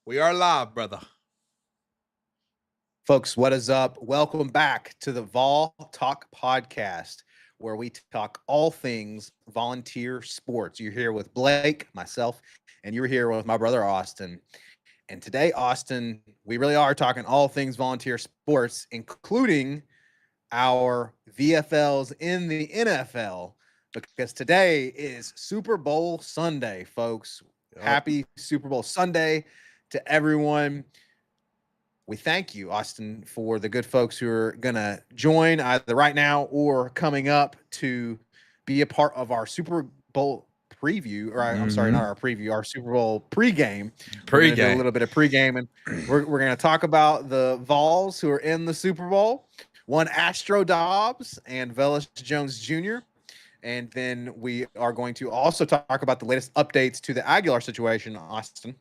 We are live, brother. Folks, what is up? Welcome back to the Vol Talk podcast, where we talk all things volunteer sports. You're here with Blake, myself, and you're here with my brother Austin. And today, Austin, we really are talking all things volunteer sports, including our VFLs in the NFL, because today is Super Bowl Sunday, folks. Yep. Happy Super Bowl Sunday to everyone. We thank you, Austin, for the good folks who are going to join either right now or coming up to be a part of our Super Bowl preview, or I'm sorry, not our preview, our Super Bowl pregame. We're going to do a little bit of pregame, and we're going to talk about the Vols who are in the Super Bowl, one Astro Dobbs and Velus Jones Jr., and then we are going to also talk about the latest updates to the Aguilar situation, Austin.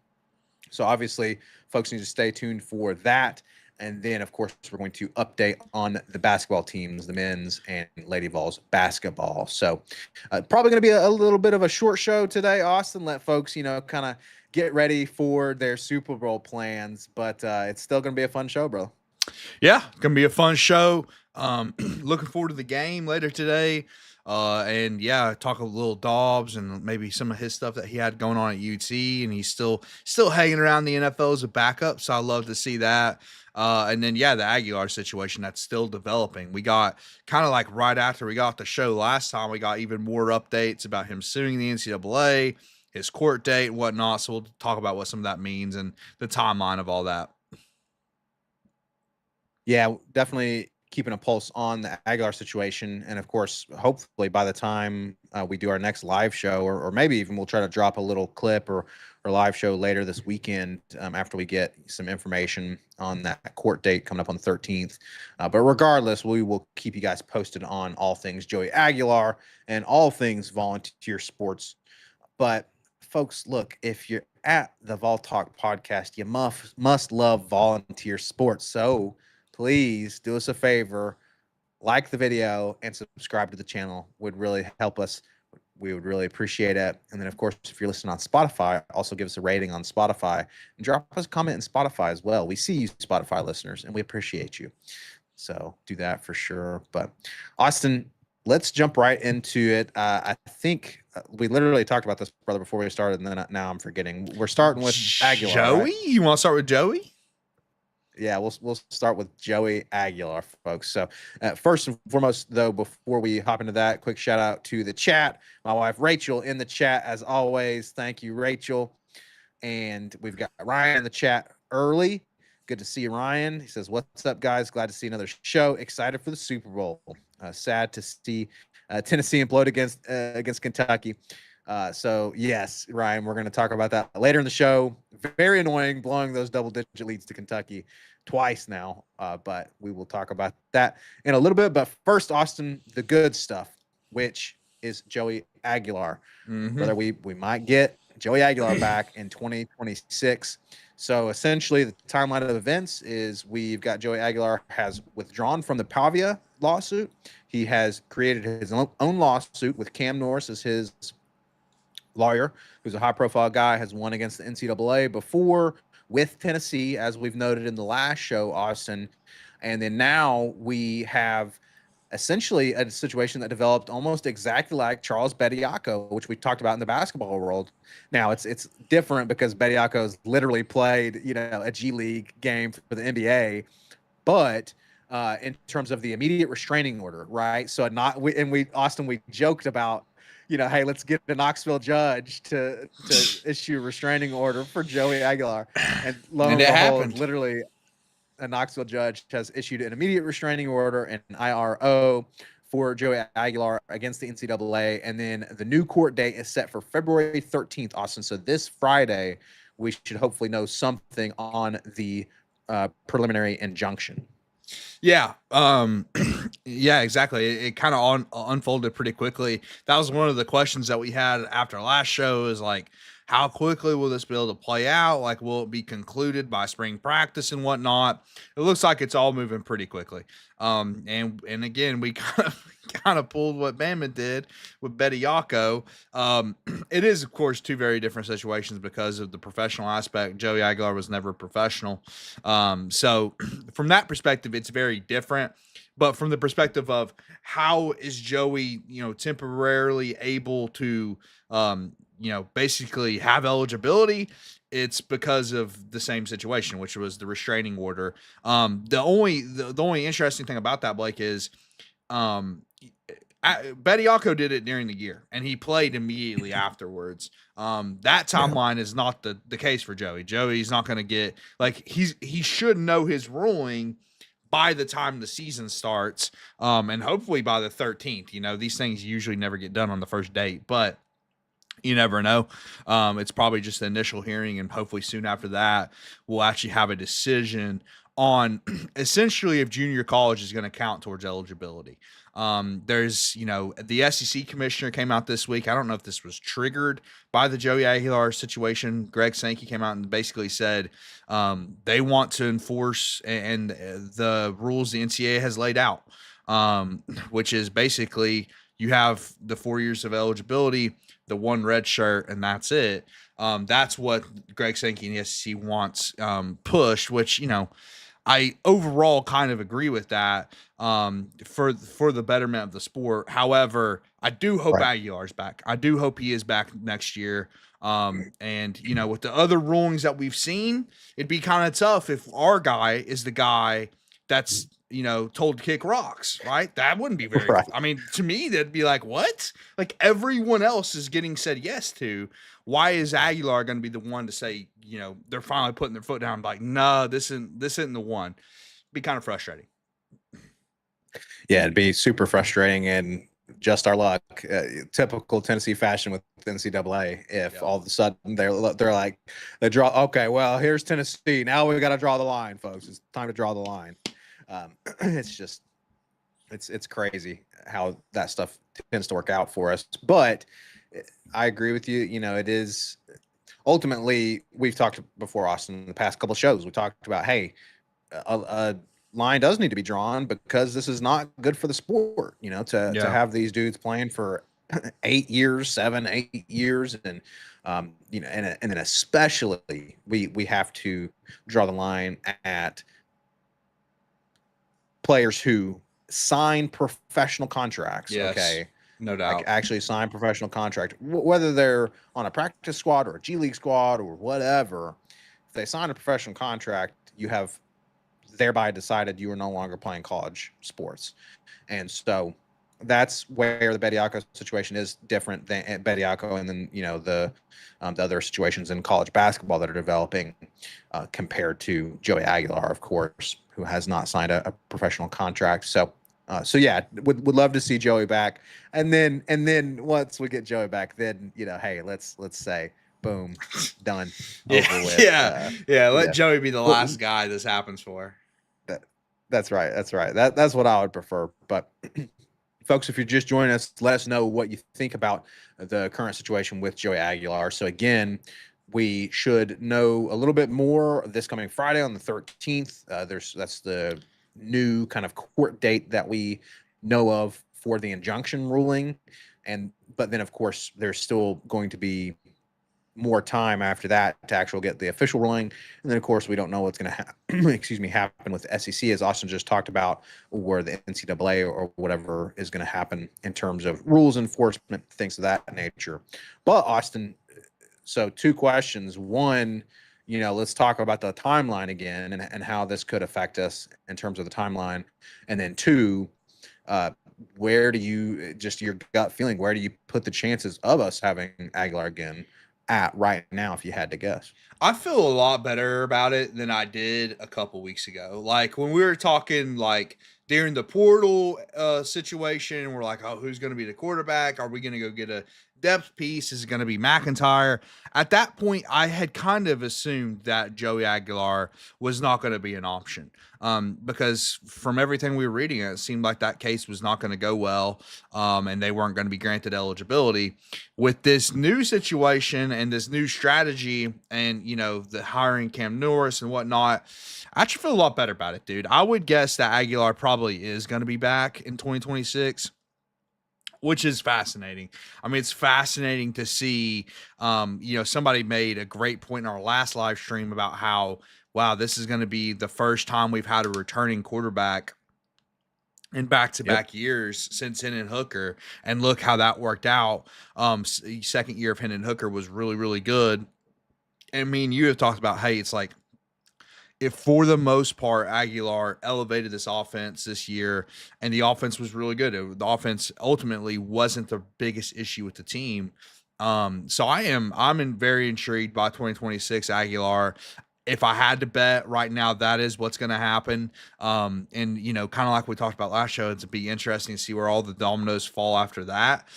So obviously, folks need to stay tuned for that. And then, of course, we're going to update on the basketball teams, the men's and Lady Vols basketball. So probably going to be a little bit of a short show today, Austin. Let folks, kind of get ready for their Super Bowl plans. But it's still going to be a fun show, bro. Yeah, going to be a fun show. Looking forward to the game later today. And yeah, talk a little Dobbs and maybe some of his stuff that he had going on at UT, and he's still hanging around the NFL as a backup. So I love to see that. And then the Aguilar situation that's still developing. We got kind of like right after we got the show last time, we got even more updates about him suing the NCAA, his court date, and whatnot. So we'll talk about what some of that means and the timeline of all that. Yeah, definitely keeping a pulse on the Aguilar situation. And of course, hopefully by the time we do our next live show, or maybe even we'll try to drop a little clip or live show later this weekend after we get some information on that court date coming up on the 13th. But regardless, we will keep you guys posted on all things Joey Aguilar and all things volunteer sports. But folks, look, if you're at the Vol Talk podcast, you must love volunteer sports. So please do us a favor, like the video and subscribe to the channel. Would really help us. We would really appreciate it. And then, of course, if you're listening on Spotify, also give us a rating on Spotify and drop us a comment in Spotify as well. We see you, Spotify listeners, and we appreciate you. So do that for sure. But Austin, let's jump right into it. I think we literally talked about this, brother, before we started, and then now I'm forgetting. We're starting with Aguilar. Joey? Right? You want to start with Joey? Yeah, we'll start with Joey Aguilar, folks. So first and foremost, though, before we hop into that, quick shout out to the chat. My wife Rachel in the chat as always. Thank you, Rachel. And we've got Ryan in the chat early. Good to see you, Ryan. He says, "What's up, guys? Glad to see another show. Excited for the Super Bowl. Sad to see Tennessee implode against Kentucky." So yes, Ryan, we're going to talk about that later in the show. Very annoying blowing those double-digit leads to Kentucky twice now, but we will talk about that in a little bit. But first, Austin, the good stuff, which is Joey Aguilar. Whether we might get Joey Aguilar back in 2026. So essentially, the timeline of events is we've got Joey Aguilar has withdrawn from the Pavia lawsuit. He has created his own lawsuit with Cam Norris as his lawyer, who's a high-profile guy, has won against the NCAA before with Tennessee, as we've noted in the last show, Austin. And then now we have essentially a situation that developed almost exactly like Charles Bediako, which we talked about in the basketball world. Now it's different because Bediako's literally played, a G League game for the NBA, but in terms of the immediate restraining order, right? So Austin, we joked about, hey, let's get the Knoxville judge to issue a restraining order for Joey Aguilar. And lo and behold, literally a Knoxville judge has issued an immediate restraining order and an IRO for Joey Aguilar against the NCAA. And then the new court date is set for February 13th, Austin. So this Friday, we should hopefully know something on the preliminary injunction. Yeah. Yeah, exactly. It kind of unfolded pretty quickly. That was one of the questions that we had after last show is like, how quickly will this be able to play out? Like, will it be concluded by spring practice and whatnot? It looks like it's all moving pretty quickly. And again, we kind of pulled what Bama did with Bediako. It is, of course, two very different situations because of the professional aspect. Joey Aguilar was never a professional. So from that perspective, it's very different. But from the perspective of how is Joey, temporarily able to, basically have eligibility, it's because of the same situation, which was the restraining order. The only interesting thing about that, Blake, is Bediako did it during the year, and he played immediately afterwards. That timeline is not the case for Joey. Joey's not going to get he should know his ruling by the time the season starts, and hopefully by the 13th. These things usually never get done on the first date, but you never know. It's probably just the initial hearing, and hopefully soon after that, we'll actually have a decision on essentially if junior college is going to count towards eligibility. There's, the SEC commissioner came out this week. I don't know if this was triggered by the Joey Aguilar situation. Greg Sankey came out and basically said they want to enforce and the rules the NCAA has laid out, which is basically you have the 4 years of eligibility, the one red shirt, and that's it. That's what Greg Sankey and the SEC wants pushed, which, I overall kind of agree with that for the betterment of the sport. However, I do hope Aguilar's back. I do hope he is back next year. And, with the other rulings that we've seen, it'd be kind of tough if our guy is the guy that's, told to kick rocks, right? That wouldn't be very Right. I mean, to me, that'd be like, what? Like everyone else is getting said yes to. Why is Aguilar going to be the one to say, they're finally putting their foot down, like, no, this isn't the one. Be kind of frustrating. Yeah, it'd be super frustrating and just our luck. Typical Tennessee fashion with NCAA. If all of a sudden they're like they draw. Okay, well here's Tennessee. Now we got to draw the line, folks. It's time to draw the line. It's just it's crazy how that stuff tends to work out for us. But I agree with you. It is ultimately we've talked before, Austin, in the past couple of shows. We talked about, hey, a line does need to be drawn because this is not good for the sport. To have these dudes playing for 8 years, 7, 8 years, and and then especially we have to draw the line at players who sign professional contracts. Yes, okay, no doubt. like actually sign professional contract, whether they're on a practice squad or a G League squad or whatever. If they sign a professional contract, you have thereby decided you are no longer playing college sports. And so that's where the Bediako situation is different than Bediako, and then the other situations in college basketball that are developing compared to Joey Aguilar, of course, who has not signed a professional contract. So yeah, would love to see Joey back, and then once we get Joey back, then hey, let's say boom, done, over with. Let Joey be the last guy this happens for. That's right. That's what I would prefer. But folks, if you're just joining us, let us know what you think about the current situation with Joey Aguilar. So again, we should know a little bit more this coming Friday on the 13th. That's the new kind of court date that we know of for the injunction ruling. But then of course there's still going to be more time after that to actually get the official ruling. And then of course we don't know what's going to happen with the SEC, as Austin just talked about, or the NCAA or whatever is going to happen in terms of rules enforcement, things of that nature. But Austin, so 2 questions. One, let's talk about the timeline again and how this could affect us in terms of the timeline. And then 2, where do you, just your gut feeling, where do you put the chances of us having Aguilar again at right now, if you had to guess? I feel a lot better about it than I did a couple weeks ago. Like when we were talking, like during the portal situation, we're like, oh, who's going to be the quarterback? Are we going to go get a depth piece is going to be McIntyre. At that point, I had kind of assumed that Joey Aguilar was not going to be an option, because from everything we were reading, it seemed like that case was not going to go well, and they weren't going to be granted eligibility. With this new situation and this new strategy, and the hiring Cam Norris and whatnot, I actually feel a lot better about it, dude. I would guess that Aguilar probably is going to be back in 2026, which is fascinating. I mean, it's fascinating to see. Somebody made a great point in our last live stream about how, wow, this is going to be the first time we've had a returning quarterback in back-to-back years since Hendon Hooker, and look how that worked out. Second year of Hendon Hooker was really, really good. And me and you have talked about, hey, it's like, if for the most part Aguilar elevated this offense this year, and the offense was really good. The offense ultimately wasn't the biggest issue with the team. So I'm very intrigued by 2026 Aguilar. If I had to bet right now, that is what's going to happen. And kind of like we talked about last show, it'd be interesting to see where all the dominoes fall after that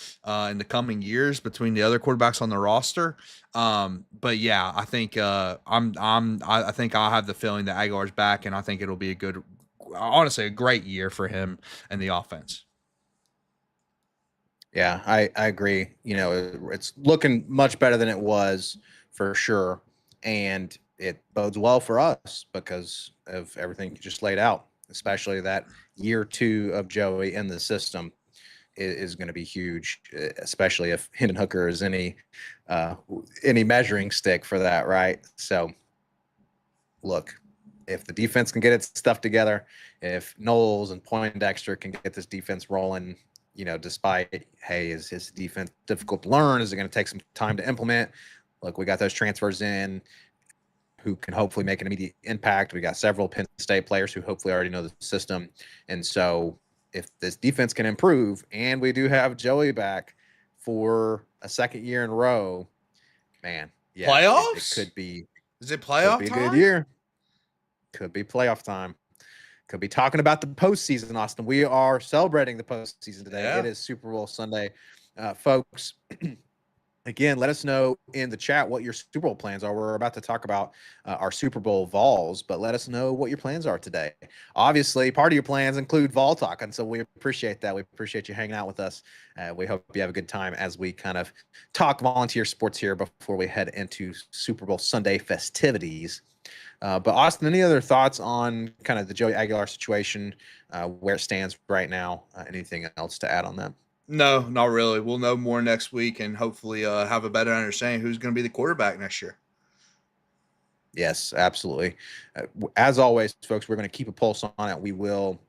in the coming years between the other quarterbacks on the roster. But yeah, I think I think I'll have the feeling that Aguilar's back, and I think it'll be honestly a great year for him and the offense. Yeah, I agree. It's looking much better than it was for sure. And it bodes well for us because of everything you just laid out, especially that year 2 of Joey in the system is going to be huge, especially if Hendon Hooker is any measuring stick for that, right? So, look, if the defense can get its stuff together, if Knowles and Poindexter can get this defense rolling, despite, hey, is his defense difficult to learn? Is it going to take some time to implement? Look, we got those transfers in who can hopefully make an immediate impact. We got several Penn State players who hopefully already know the system. And so if this defense can improve, and we do have Joey back for a second year in a row, man, yeah, playoffs? It could be. Is it playoff Could be time? a good year. Could be playoff time. Could be talking about the postseason, Austin. We are celebrating the postseason today. Yeah. It is Super Bowl Sunday. Folks, again, let us know in the chat what your Super Bowl plans are. We're about to talk about our Super Bowl Vols, but let us know what your plans are today. Obviously, part of your plans include Vol Talk, and so we appreciate that. We appreciate you hanging out with us. We hope you have a good time as we kind of talk volunteer sports here before we head into Super Bowl Sunday festivities. But Austin, any other thoughts on kind of the Joey Aguilar situation, where it stands right now? Anything else to add on that? No, not really. We'll know more next week, and hopefully have a better understanding who's going to be the quarterback next year. Yes, absolutely. As always, folks, we're going to keep a pulse on it. We will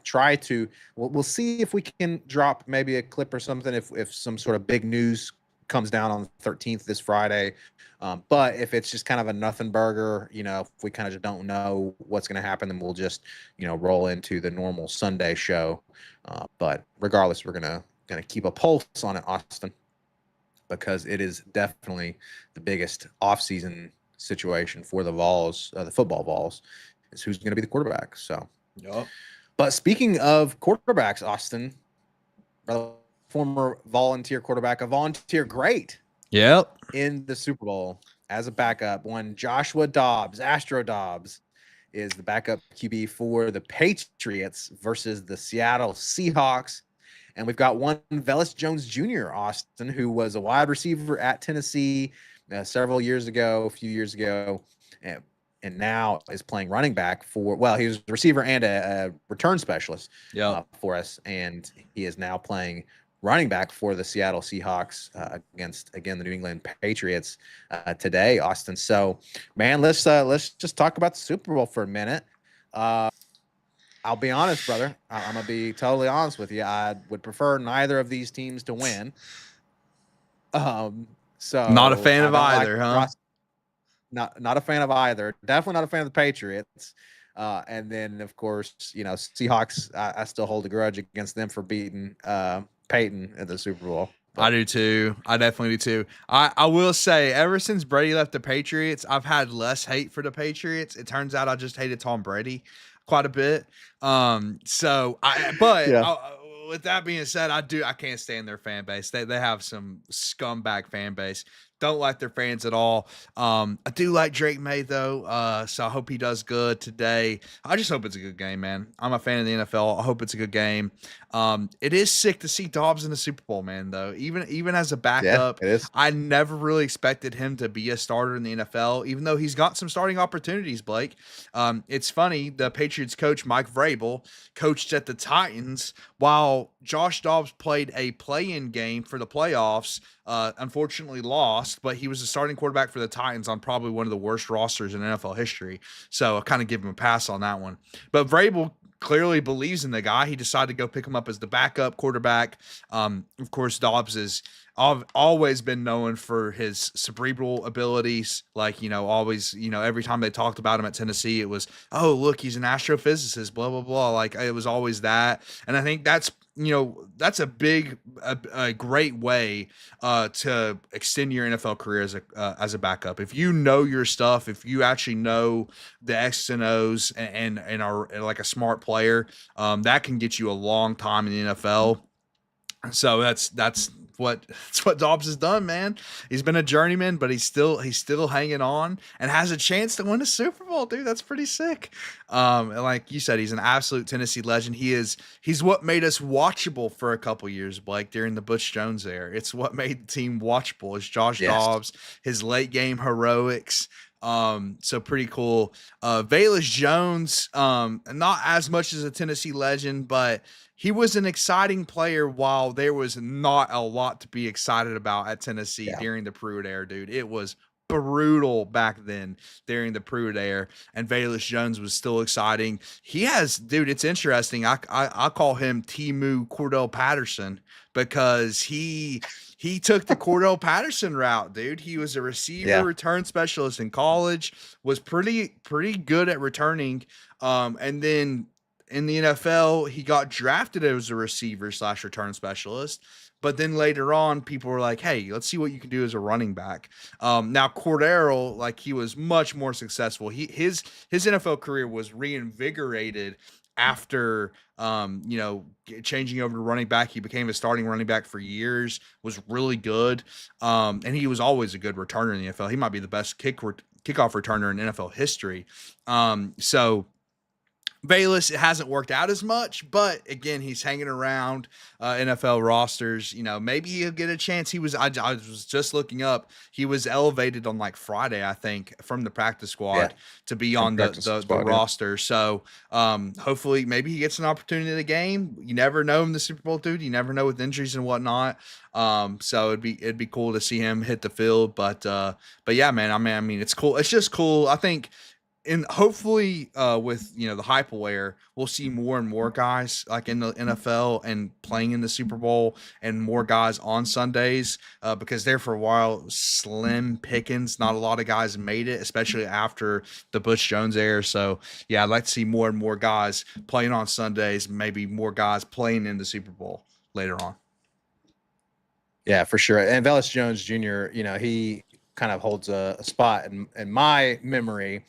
try to. We'll see if we can drop maybe a clip or something if some sort of big news comes down on the 13th this Friday. But if it's just kind of a nothing burger, if we kind of just don't know what's going to happen, then we'll just, roll into the normal Sunday show. But regardless, we're going to keep a pulse on it, Austin, because it is definitely the biggest offseason situation for the Vols, the football Vols, is who's going to be the quarterback. So, yep. But speaking of quarterbacks, Austin, former volunteer quarterback, a volunteer great. Yep. In the Super Bowl as a backup, one Joshua Dobbs, Astro Dobbs, is the backup QB for the Patriots versus the Seattle Seahawks. And we've got one Velus Jones Jr., Austin, who was a wide receiver at Tennessee a few years ago, and now is playing running back for, he was a receiver and a return specialist for us. And he is now playing running back for the Seattle Seahawks against, again, the New England Patriots today, Austin. So, man, let's just talk about the Super Bowl for a minute. I'll be honest, brother. I'm going to be totally honest with you. I would prefer neither of these teams to win. So not a fan of either, huh? Not a fan of either. Definitely not a fan of the Patriots. And then, of course, Seahawks, I still hold a grudge against them for beating Peyton at the Super Bowl. But I do too. I definitely do too. I will say, ever since Brady left the Patriots, I've had less hate for the Patriots. It turns out I just hated Tom Brady quite a bit. with that being said, I can't stand their fan base. They have some scumbag fan base. Don't like their fans at all. I do like Drake May though, so I hope he does good today. I just hope it's a good game, man. I'm a fan of the NFL. I hope it's a good game. It is sick to see Dobbs in the Super Bowl, man. Though even as a Yeah, backup, it is. I never really expected him to be a starter in the NFL, even though he's got some starting opportunities. Blake, it's funny. The Patriots coach Mike Vrabel coached at the Titans while Josh Dobbs played a play-in game for the playoffs. Unfortunately lost, but he was the starting quarterback for the Titans on probably one of the worst rosters in NFL history. So I kind of give him a pass on that one. But Vrabel clearly believes in the guy. He decided to go pick him up as the backup quarterback. Of course, Dobbs is always been known for his cerebral abilities. Like, always, every time they talked about him at Tennessee, it was, oh, look, he's an astrophysicist, blah, blah, blah. Like, it was always that. And I think that's a great way to extend your NFL career as a backup. If you know your stuff, if you actually know the X's and O's and are like a smart player, that can get you a long time in the NFL. So that's what Dobbs has done, man. He's been a journeyman, but he's still hanging on and has a chance to win a Super Bowl, dude. That's pretty sick. And like you said, he's an absolute Tennessee legend. He's what made us watchable for a couple years, Blake, during the Butch Jones era. It's what made the team watchable. Is Josh Dobbs, his late game heroics. So pretty cool. Velus Jones, not as much as a Tennessee legend, but he was an exciting player while there was not a lot to be excited about at Tennessee during the Pruitt era, dude. It was brutal back then during the Pruitt era, and Velus Jones was still exciting. He has, dude, it's interesting. I call him Timu Cordell Patterson because he took the Cordell Patterson route, dude. He was a receiver return specialist in college, was pretty good at returning. And then in the NFL, he got drafted as a receiver / return specialist. But then later on, people were like, hey, let's see what you can do as a running back. Now, Cordero, like, he was much more successful. His NFL career was reinvigorated after changing over to running back. He became a starting running back for years, was really good. And he was always a good returner in the NFL. He might be the best kickoff returner in NFL history. So Velus, it hasn't worked out as much, but again, he's hanging around NFL rosters. Maybe he'll get a chance. I was just looking up. He was elevated on like Friday, I think, from the practice squad to be on the roster. So hopefully, maybe he gets an opportunity in the game. You never know in the Super Bowl, dude. You never know with injuries and whatnot. So it'd be cool to see him hit the field. But yeah, man. I mean, it's cool. It's just cool. I think. And hopefully with the hype aware, we'll see more and more guys like in the NFL and playing in the Super Bowl, and more guys on Sundays because there for a while, slim pickings. Not a lot of guys made it, especially after the Butch Jones era. So yeah, I'd like to see more and more guys playing on Sundays, maybe more guys playing in the Super Bowl later on. Yeah, for sure. And Velus Jones Jr., he kind of holds a spot in my memory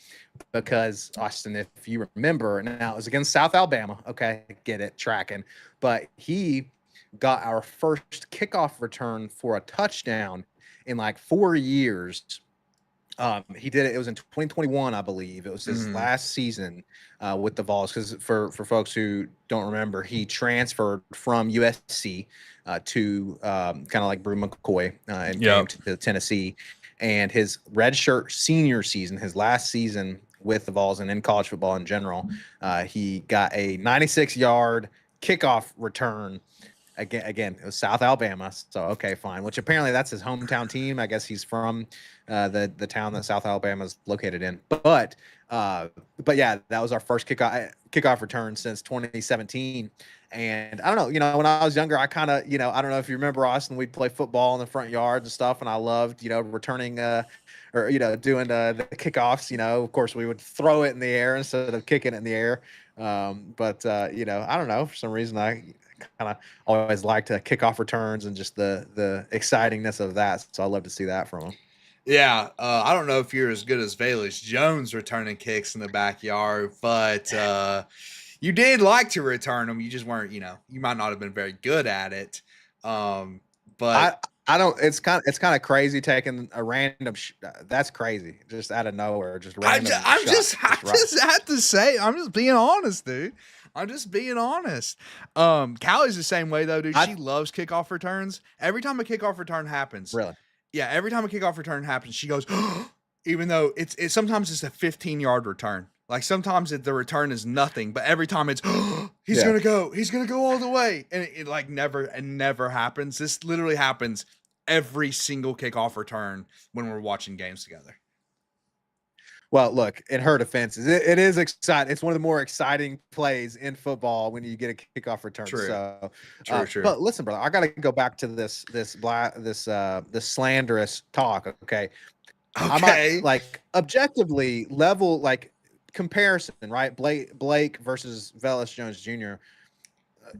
because, Austin, if you remember, now it was against South Alabama. Okay, get it, tracking. But he got our first kickoff return for a touchdown in like 4 years. He did it. It was in 2021, I believe. It was his last season with the Vols. Because for folks who don't remember, he transferred from USC to kind of like Brew McCoy and came to Tennessee. And his redshirt senior season, his last season with the Vols and in college football in general, he got a 96-yard kickoff return. Again, it was South Alabama. So, okay, fine. Which apparently that's his hometown team. I guess he's from the town that South Alabama is located in. But yeah, that was our first kickoff return since 2017. And I don't know, when I was younger, I kind of, I don't know if you remember, Austin, we'd play football in the front yards and stuff. And I loved, returning or, doing the kickoffs. Of course, we would throw it in the air instead of kicking it in the air. But I don't know, for some reason, I kind of always liked kickoff returns and just the excitingness of that. So I love to see that from him. Yeah, I don't know if you're as good as Velus Jones returning kicks in the backyard, but You did like to return them. You just weren't, you might not have been very good at it. But I don't. It's kind of crazy taking a random. That's crazy. Just out of nowhere, just random shots. I just have to say, I'm just being honest, dude. I'm just being honest. Callie's the same way though, dude. She loves kickoff returns. Every time a kickoff return happens, really. Yeah, every time a kickoff return happens, she goes, even though it's sometimes it's a 15-yard return. Like sometimes the return is nothing, but every time it's he's gonna go all the way, and it like never happens. This literally happens every single kickoff return when we're watching games together. Well, look, in her defense, it is exciting. It's one of the more exciting plays in football when you get a kickoff return. True. So, True. But listen, brother, I got to go back to this slanderous talk. Okay. I might, like, objectively level, like, comparison, right? Blake versus Velus Jones Jr.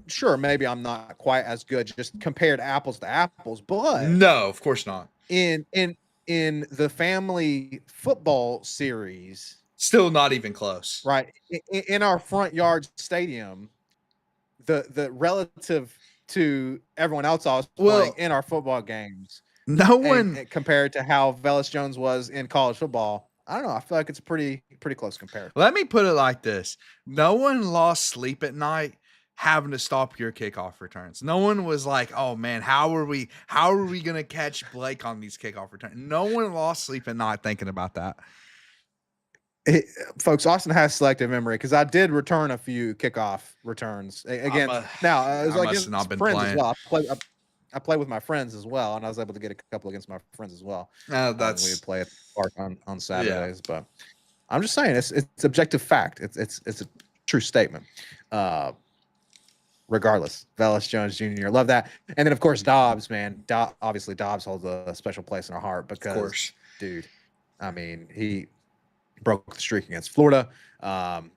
Sure, maybe I'm not quite as good, just compared apples to apples, but no, of course not. In the family football series, still not even close, right? In our front yard stadium, the relative to everyone else I was playing in our football games, no one compared to how Velus Jones was in college football. I don't know. I feel like it's pretty close comparison. Let me put it like this: no one lost sleep at night having to stop your kickoff returns. No one was like, "Oh man, how are we gonna catch Blake on these kickoff returns?" No one lost sleep at night thinking about that. Folks, Austin has selective memory because I did return a few kickoff returns. Again, now it was like not been friends playing. as well. I play with my friends as well, and I was able to get a couple against my friends as well. We would play at the park on Saturdays, but I'm just saying it's objective fact. It's a true statement. Regardless, Velus Jones Jr. Love that, and then of course Dobbs, man. Obviously Dobbs holds a special place in our heart because, of course, dude, I mean he broke the streak against Florida, and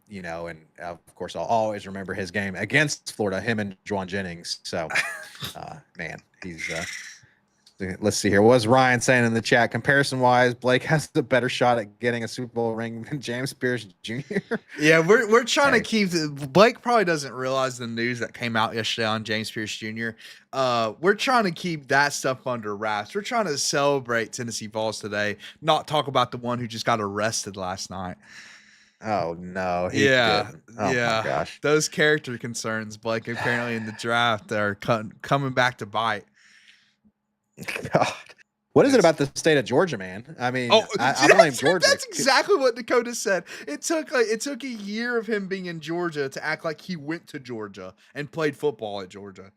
of course I'll always remember his game against Florida, him and Juwan Jennings. So, man, he's. Let's see here. What was Ryan saying in the chat? Comparison wise, Blake has the better shot at getting a Super Bowl ring than James Pierce Jr. Yeah, we're trying to keep Blake probably doesn't realize the news that came out yesterday on James Pierce Jr. We're trying to keep that stuff under wraps. We're trying to celebrate Tennessee Vols today, not talk about the one who just got arrested last night. Oh no! Yeah, oh, my gosh. Those character concerns, Blake, apparently in the draft are coming back to bite. God. What is it about the state of Georgia, man? I mean, I blame Georgia. That's exactly what Dakota said. It took a year of him being in Georgia to act like he went to Georgia and played football at Georgia.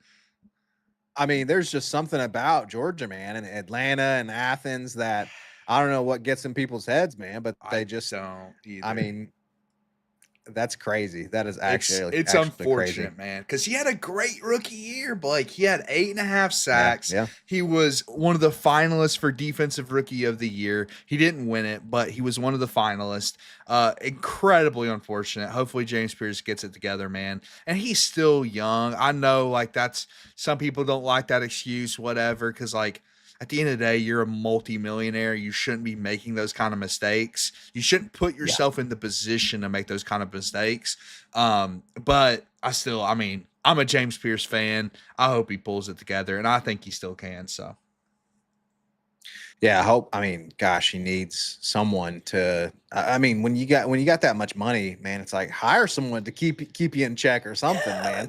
I mean, there's just something about Georgia, man, and Atlanta and Athens that I don't know what gets in people's heads, man, but they just don't either. I mean, that's crazy. That is actually it's unfortunate, crazy, man, because he had a great rookie year, Blake. He had 8.5 sacks. Yeah. He was one of the finalists for Defensive Rookie of the Year. He didn't win it, but he was one of the finalists. Incredibly unfortunate. Hopefully James Pierce gets it together, man. And he's still young. I know, like, that's some people don't like that excuse, whatever, because like, at the end of the day, you're a multimillionaire. You shouldn't be making those kind of mistakes. You shouldn't put yourself in the position to make those kind of mistakes. But I'm a James Pierce fan. I hope he pulls it together, and I think he still can. So, yeah, I hope. I mean, gosh, he needs someone to. I mean, when you got that much money, man, it's like hire someone to keep you in check or something, man.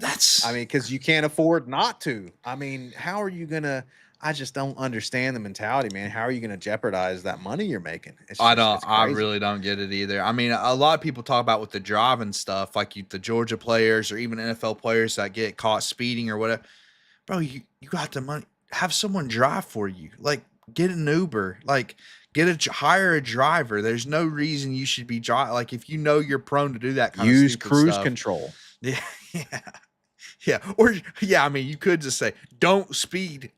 Because you can't afford not to. I mean, how are you gonna? I just don't understand the mentality, man. How are you going to jeopardize that money you're making? I really don't get it either. I mean, a lot of people talk about with the driving stuff, like the Georgia players or even NFL players that get caught speeding or whatever. Bro, you got the money. Have someone drive for you. Like, get an Uber. Like, hire a driver. There's no reason you should be driving. Like, if you know you're prone to do that kind of use cruise stuff, control. Yeah. Or I mean, you could just say, don't speed,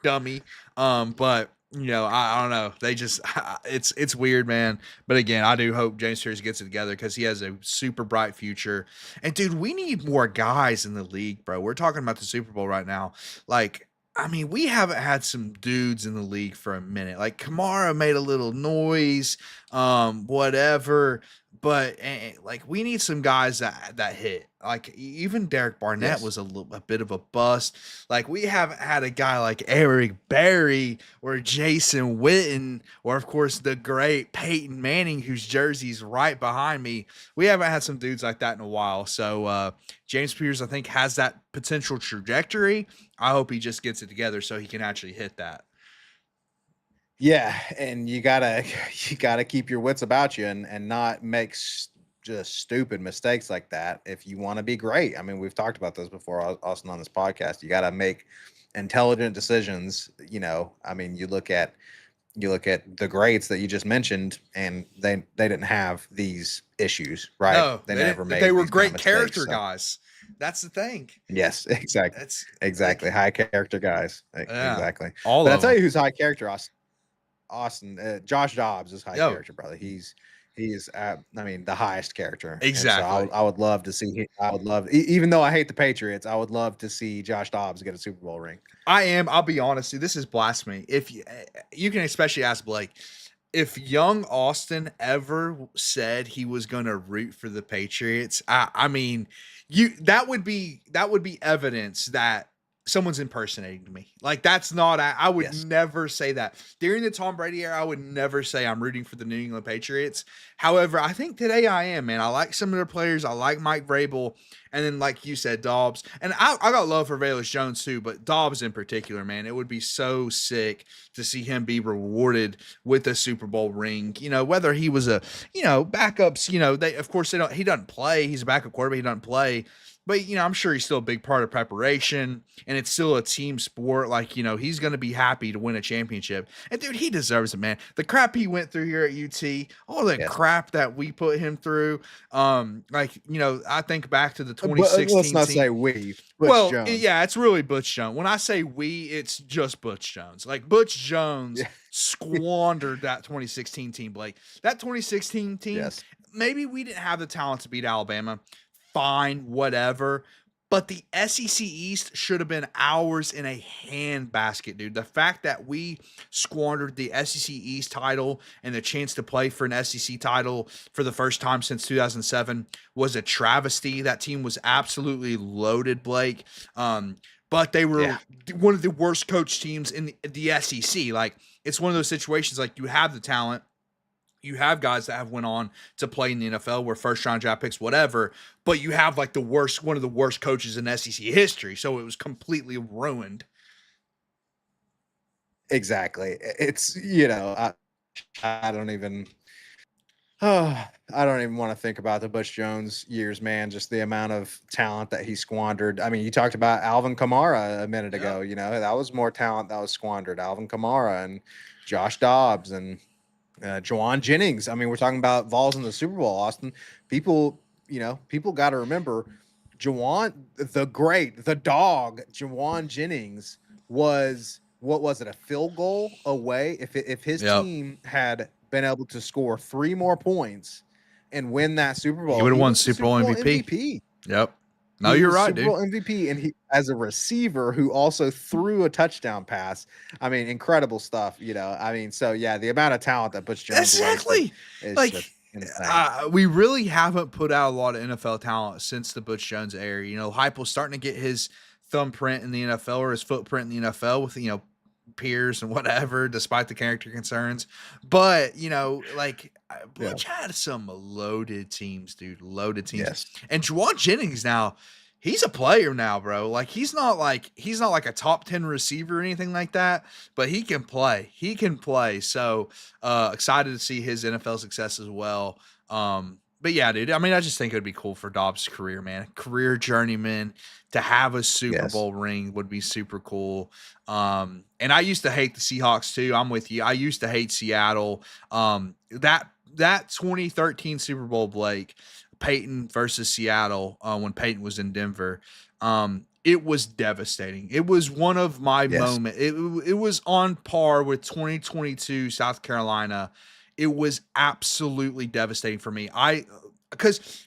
dummy. But I don't know. They just it's weird, man. But again, I do hope James Pierce gets it together because he has a super bright future. And dude, we need more guys in the league, bro. We're talking about the Super Bowl right now. Like, I mean, we haven't had some dudes in the league for a minute. Like Kamara made a little noise, whatever. but like we need some guys that hit. Like even Derek Barnett Yes. was a bit of a bust. Like we haven't had a guy like Eric Berry or Jason Witten or of course the great Peyton Manning, whose jersey's right behind me. We haven't had some dudes like that in a while. So James Pierce, I think, has that potential trajectory. I hope he just gets it together so he can actually hit that. Yeah, and you gotta you gotta keep your wits about you and not make just stupid mistakes like that if you want to be great. I mean, we've talked about this before, Austin, on this podcast. You got to make intelligent decisions. I mean, you look at the greats that you just mentioned, and they didn't have these issues, right? No, They they never didn't. made They were these kind of great mistakes. character So, guys. That's the thing. yes, exactly, That's exactly. like, High character guys, yeah, exactly. all But I of tell them. you, who's high character, Austin, Josh Dobbs is high Yo, character, brother. He's I mean, the highest character, and so exactly. I would love to see. I would love, even though I hate the Patriots, I would love to see Josh Dobbs get a Super Bowl ring. I am. I'll be honest. This is blasphemy. If you can especially ask Blake, if young Austin ever said he was going to root for the Patriots, I mean, that would be evidence that someone's impersonating me. Like that's not. I would Yes, never say that during the Tom Brady era. I would never say I'm rooting for the New England Patriots. However, I think today I am, man. I like some of their players. I like Mike Vrabel. And then, like you said, Dobbs. And I got love for Velus Jones too, but Dobbs in particular, man, it would be so sick to see him be rewarded with a Super Bowl ring. Whether he was backups, they, of course, he doesn't play. He's a backup quarterback. He doesn't play. But, I'm sure he's still a big part of preparation, and it's still a team sport. Like, he's going to be happy to win a championship. And, dude, he deserves it, man. The crap he went through here at UT, all the yes. crap that we put him through. I think back to the But let's 2016 not team. say we. Butch Well, Jones. yeah, it's really Butch Jones. When I say we, it's just Butch Jones. Like Butch Jones Yeah. squandered that 2016 team, Blake. That 2016 team, Yes. maybe we didn't have the talent to beat Alabama. Fine, whatever. But the SEC East should have been ours in a handbasket, dude. The fact that we squandered the SEC East title and the chance to play for an SEC title for the first time since 2007 was a travesty. That team was absolutely loaded, Blake. But they were one of the worst coach teams in the SEC. Like, it's one of those situations like you have the talent. You have guys that have went on to play in the NFL, where first round draft picks, whatever, but you have like one of the worst coaches in SEC history. So it was completely ruined. Exactly. It's, I don't even I don't even want to think about the Butch Jones years, man. Just the amount of talent that he squandered. I mean, you talked about Alvin Kamara a minute ago. That was more talent that was squandered. Alvin Kamara and Josh Dobbs and Juwan Jennings. I mean, we're talking about Vols in the Super Bowl, Austin. People got to remember Juwan, the great, the dog, Juwan Jennings was, what was it, a field goal away? If his team had been able to score 3 more points and win that Super Bowl, he would have won was the Super Bowl MVP. Yep. No, you're right, Super dude. Bowl MVP, and he, as a receiver who also threw a touchdown pass. I mean, incredible stuff. I mean, so yeah, the amount of talent that Butch Jones Exactly. is Like, just insane. we really haven't put out a lot of NFL talent since the Butch Jones era. Heupel's starting to get his thumbprint in the NFL, or his footprint in the NFL with, peers and whatever, despite the character concerns. But, Butch had some loaded teams, dude. Loaded teams. Yes. And Juwan Jennings now, he's a player now, bro. Like he's not like a top 10 receiver or anything like that, but he can play. He can play. So excited to see his NFL success as well. But yeah, dude, I mean, I just think it would be cool for Dobbs' career, man. Career journeyman to have a Super Bowl ring would be super cool. And I used to hate the Seahawks too. I'm with you. I used to hate Seattle. That 2013 Super Bowl, Blake, Peyton versus Seattle, when Peyton was in Denver, it was devastating. It was one of my moments. It was on par with 2022 South Carolina. It was absolutely devastating for me. Because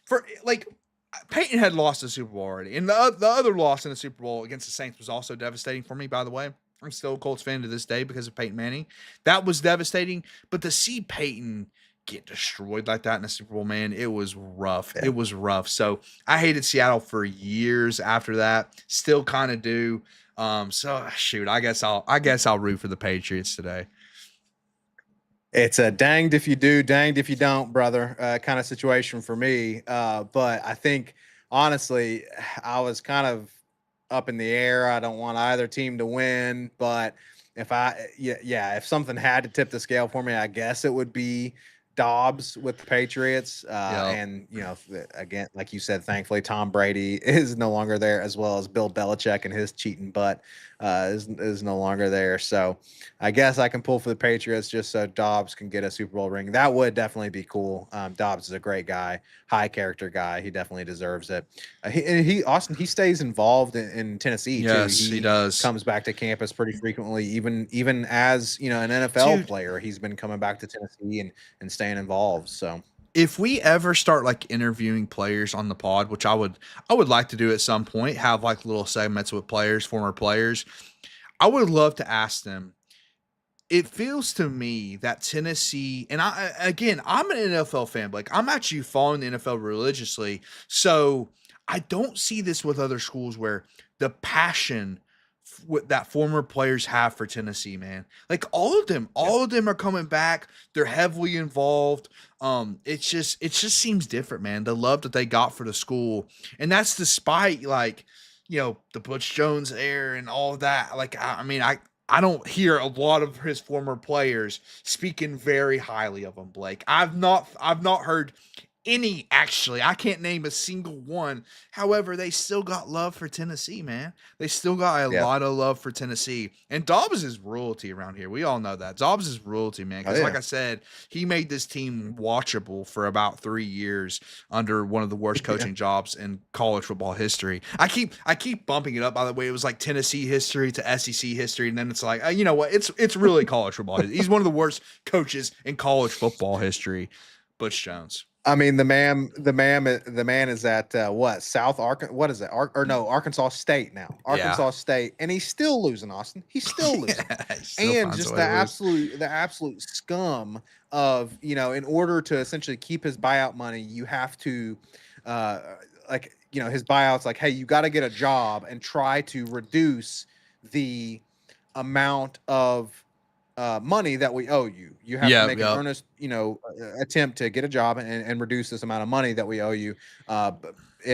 Peyton had lost the Super Bowl already, and the other loss in the Super Bowl against the Saints was also devastating for me, by the way. I'm still a Colts fan to this day because of Peyton Manning. That was devastating. But to see Peyton get destroyed like that in the Super Bowl, man. It was rough. Yeah. It was rough. So I hated Seattle for years after that. Still kind of do. So shoot, I guess I'll root for the Patriots today. It's a danged if you do, danged if you don't, brother, kind of situation for me. But I think honestly, I was kind of up in the air. I don't want either team to win, but if something had to tip the scale for me, I guess it would be Dobbs with the Patriots. Yeah. And again, like you said, thankfully Tom Brady is no longer there, as well as Bill Belichick and his cheating butt is no longer there. So I guess I can pull for the Patriots just so Dobbs can get a Super Bowl ring. That would definitely be cool. Dobbs is a great guy, high character guy. He definitely deserves it. Austin, he stays involved in Tennessee Yes, too. he does. Comes back to campus pretty frequently, even as an NFL Dude. player. He's been coming back to Tennessee and staying involved. So If we ever start like interviewing players on the pod, which I would like to do at some point, have like little segments with players, former players, I would love to ask them. It feels to me that Tennessee, and I'm an NFL fan, but like I'm actually following the NFL religiously. So I don't see this with other schools where the passion that former players have for Tennessee, man. Like all of them are coming back. They're heavily involved. It just seems different, man. The love that they got for the school, and that's despite like, the Butch Jones era and all of that. Like, I don't hear a lot of his former players speaking very highly of him, Blake. I've not heard any, actually. I can't name a single one. However, they still got love for Tennessee, man. They still got a lot of love for Tennessee. And Dobbs is royalty around here. We all know that. Dobbs is royalty, man. Because like I said, he made this team watchable for about 3 years under one of the worst coaching jobs in college football history. I keep bumping it up, by the way. It was like Tennessee history to SEC history, and then it's like, you know what? It's really college football. He's one of the worst coaches in college football history. Butch Jones. I mean, the man is at South Arkansas. What is it? Arkansas State now. Arkansas State, and he's still losing. Austin, he's still losing, and just the absolute scum of in order to essentially keep his buyout money, you have to, his buyout's like, hey, you got to get a job and try to reduce the amount of money that we owe you. You have to make an earnest, attempt to get a job and reduce this amount of money that we owe you. And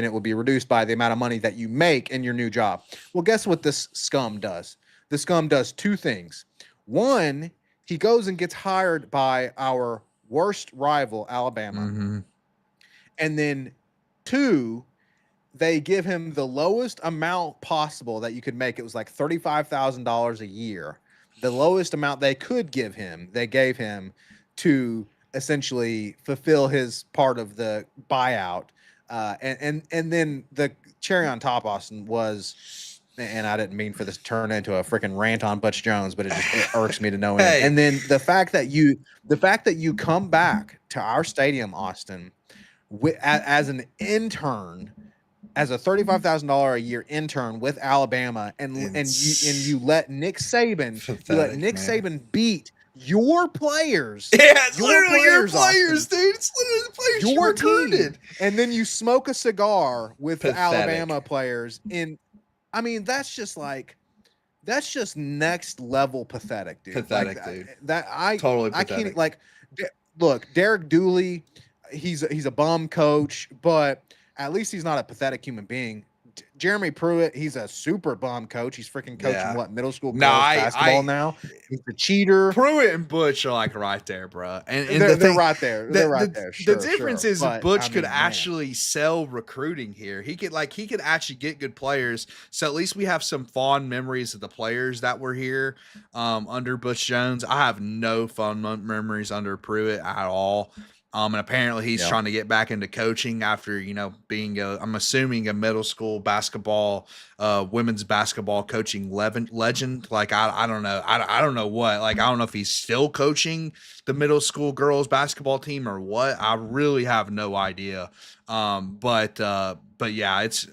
it will be reduced by the amount of money that you make in your new job. Well, guess what this scum does? The scum does two things. One, he goes and gets hired by our worst rival, Alabama. Mm-hmm. And then two, they give him the lowest amount possible that you could make. It was like $35,000 a year. The lowest amount they could give him, they gave him to essentially fulfill his part of the buyout. And then the cherry on top, Austin, was, and I didn't mean for this to turn into a freaking rant on Butch Jones, but it irks me to no end. Hey. And then the fact that you come back to our stadium, Austin, as an intern, as a $35,000 a year intern with Alabama, and you let Nick Saban, Saban beat your players. Yeah, it's literally your players, dude. It's literally the players your team. And then you smoke a cigar with the Alabama players. I mean, that's just next level pathetic, dude. Pathetic, dude. Totally pathetic. I can't look, Derek Dooley, he's a bum coach, but at least he's not a pathetic human being. Jeremy Pruitt, he's a super bum coach. He's freaking coaching middle school girls basketball now. He's a cheater. Pruitt and Butch are like right there, bro. And they're right there. They're right there. The difference is Butch could actually sell recruiting here. He could actually get good players. So at least we have some fond memories of the players that were here under Butch Jones. I have no fond memories under Pruitt at all. And apparently he's trying to get back into coaching after, being I'm assuming a middle school basketball, women's basketball coaching legend. Like, I don't know. I don't know what, like, I don't know if he's still coaching the middle school girls basketball team or what. I really have no idea. But yeah, it's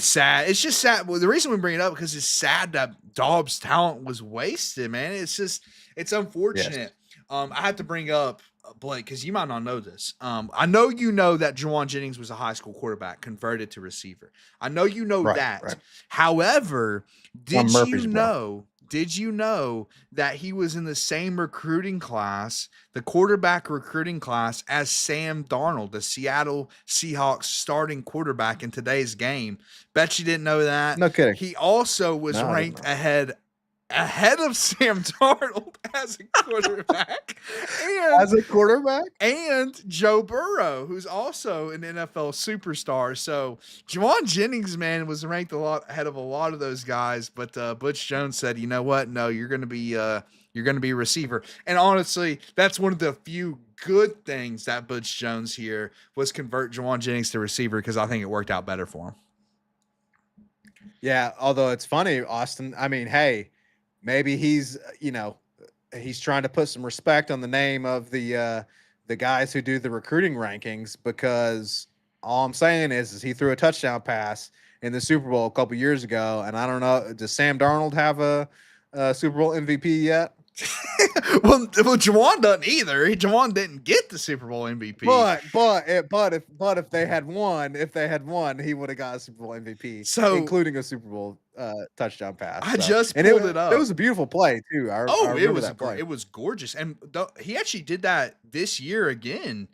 sad. It's just sad. Well, the reason we bring it up because it's sad that Dobbs' talent was wasted, man. It's unfortunate. Yes. I have to bring up Blake, because you might not know this. I know you know that Juwan Jennings was a high school quarterback converted to receiver. I know you know Right, that. right. However, From did you Murfreesboro. know? Did you know that he was in the same recruiting class, the quarterback recruiting class, as Sam Darnold, the Seattle Seahawks starting quarterback in today's game? Bet you didn't know that. No kidding. He also was No, I didn't ranked know. ahead of Sam Darnold as a quarterback, and As a quarterback? Joe Burrow, who's also an NFL superstar. So Juwan Jennings, man, was ranked a lot ahead of a lot of those guys. But Butch Jones said, "You know what? No, you're going to be a receiver." And honestly, that's one of the few good things that Butch Jones here was convert Juwan Jennings to receiver, because I think it worked out better for him. Yeah, although it's funny, Austin. I mean, hey, maybe he's he's trying to put some respect on the name of the guys who do the recruiting rankings, because all I'm saying is he threw a touchdown pass in the Super Bowl a couple years ago, and I don't know, does Sam Darnold have a Super Bowl MVP yet? well, Juwan doesn't either. Juwan didn't get the Super Bowl MVP. But if they had won, he would have got a Super Bowl MVP, So including a Super Bowl touchdown pass. I So, just and pulled it up. It was a beautiful play too. I Oh, remember that play. it was gorgeous, and he actually did that this year again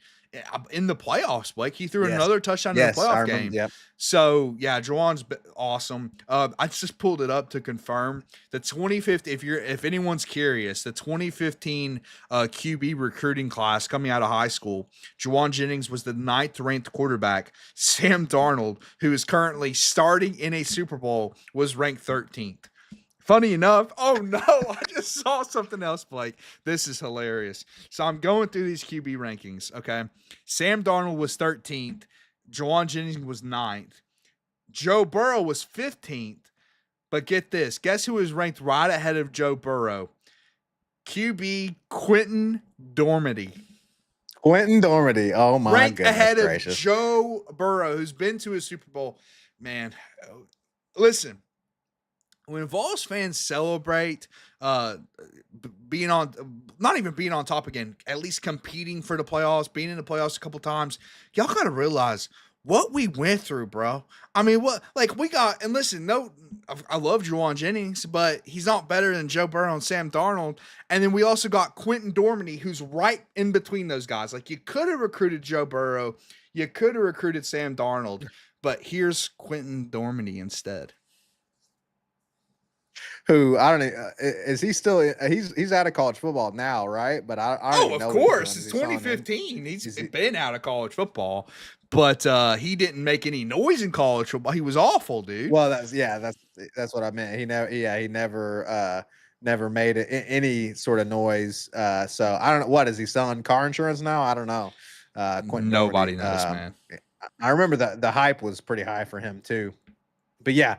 in the playoffs. Blake, he threw Yes. another touchdown Yes, in the I playoff remember. game. Yep. So yeah, Juwan's awesome. I just pulled it up to confirm the 2015. If anyone's curious, the 2015 QB recruiting class coming out of high school, Juwan Jennings was the 9th ranked quarterback. Sam Darnold, who is currently starting in a Super Bowl, was ranked 13th. Funny enough, oh no, I just saw something else, Blake. This is hilarious. So I'm going through these QB rankings, okay? Sam Darnold was 13th. Juwan Jennings was 9th. Joe Burrow was 15th. But get this. Guess who was ranked right ahead of Joe Burrow? QB Quentin Dormady. Quentin Dormady. Oh my ranked goodness ahead gracious. of Joe Burrow, who's been to a Super Bowl. Man, listen. When Vols fans celebrate being on, not even being on top again, at least competing for the playoffs, being in the playoffs a couple times, y'all got to realize what we went through, bro. I mean, we got, and listen, no, I love Juwan Jennings, but he's not better than Joe Burrow and Sam Darnold. And then we also got Quentin Dormady, who's right in between those guys. Like, you could have recruited Joe Burrow, you could have recruited Sam Darnold, but here's Quentin Dormady instead. Who, I don't know, is he still? He's out of college football now, right? But I don't even know of what he's course, doing. it's Is he still in 2015. He's been out of college football, but he didn't make any noise in college football. He was awful, dude. Well, that's what I meant. He never made it any sort of noise. So I don't know. What is he selling car insurance now? I don't know. Quentin Nobody Doherty, knows, man. I remember that the hype was pretty high for him too. But yeah,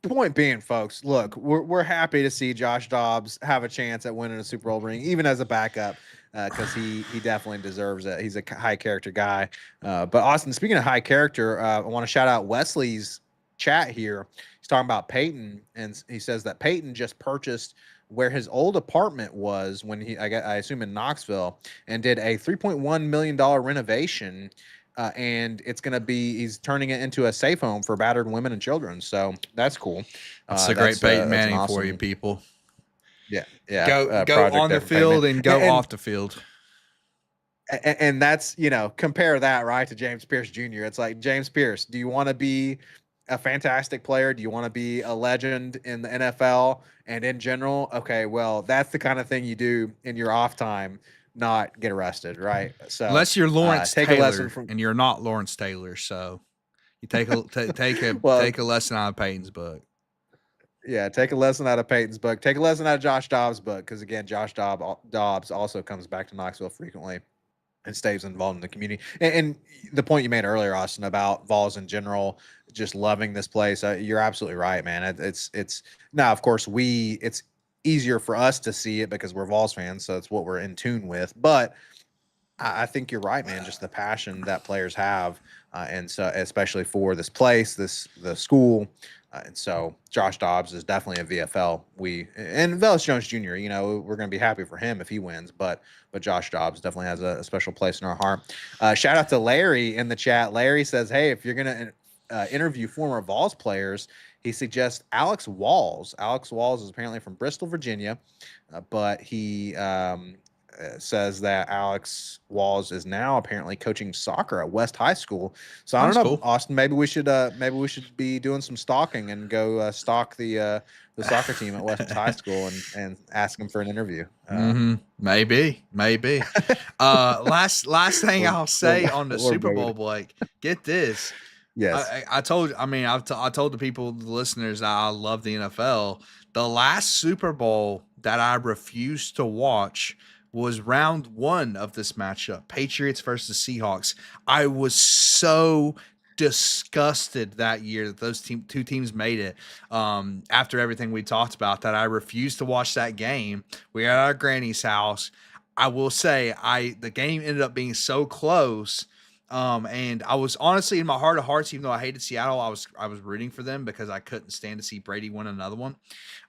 point being, folks, look, we're happy to see Josh Dobbs have a chance at winning a Super Bowl ring, even as a backup, because he definitely deserves it. He's a high character guy. But Austin, speaking of high character, I want to shout out Wesley's chat here. He's talking about Peyton, and he says that Peyton just purchased where his old apartment was when I assume in Knoxville, and did a $3.1 million renovation. And it's going to be, he's turning it into a safe home for battered women and children. So that's cool. That's a great Peyton Manning awesome, for you, people. Yeah. Go on the field and go off the field. And that's, compare that, right, to James Pierce Jr. It's like, James Pierce, do you want to be a fantastic player? Do you want to be a legend in the NFL and in general? Okay, well, that's the kind of thing you do in your off time, not get arrested, right? So unless you're Lawrence Taylor, a lesson from, and you're not Lawrence Taylor, so you take a take a lesson out of Peyton's book. Yeah, take a lesson out of Peyton's book. Take a lesson out of Josh Dobbs' book, because again, Josh Dobbs also comes back to Knoxville frequently and stays involved in the community. And the point you made earlier, Austin, about Vols in general, just loving this place, you're absolutely right, man. It's now, of course, it's easier for us to see it because we're Vols fans, so it's what we're in tune with. But I think you're right, man. Just the passion that players have, and so especially for this place, the school, and so Josh Dobbs is definitely a VFL. And Velus Jones Jr. You know, we're going to be happy for him if he wins, but Josh Dobbs definitely has a special place in our heart. Shout out to Larry in the chat. Larry says, "Hey, if you're going to interview former Vols players," he suggests Alex Walls. Alex Walls is apparently from Bristol, Virginia, but he says that Alex Walls is now apparently coaching soccer at West High School. So I That's don't know, cool. Austin. Maybe we should be doing some stalking and go stalk the soccer team at West High School and ask them for an interview. Maybe. Last thing We'll, I'll we'll, say on the we'll Super maybe. Bowl, Blake. Get this. Yes. I told the people, the listeners, that I love the NFL. The last Super Bowl that I refused to watch was round one of this matchup, Patriots versus Seahawks. I was so disgusted that year that those two teams made it. After everything we talked about, that I refused to watch that game. We were at our granny's house. I will say, the game ended up being so close. And I was honestly, in my heart of hearts, even though I hated Seattle, I was rooting for them because I couldn't stand to see Brady win another one.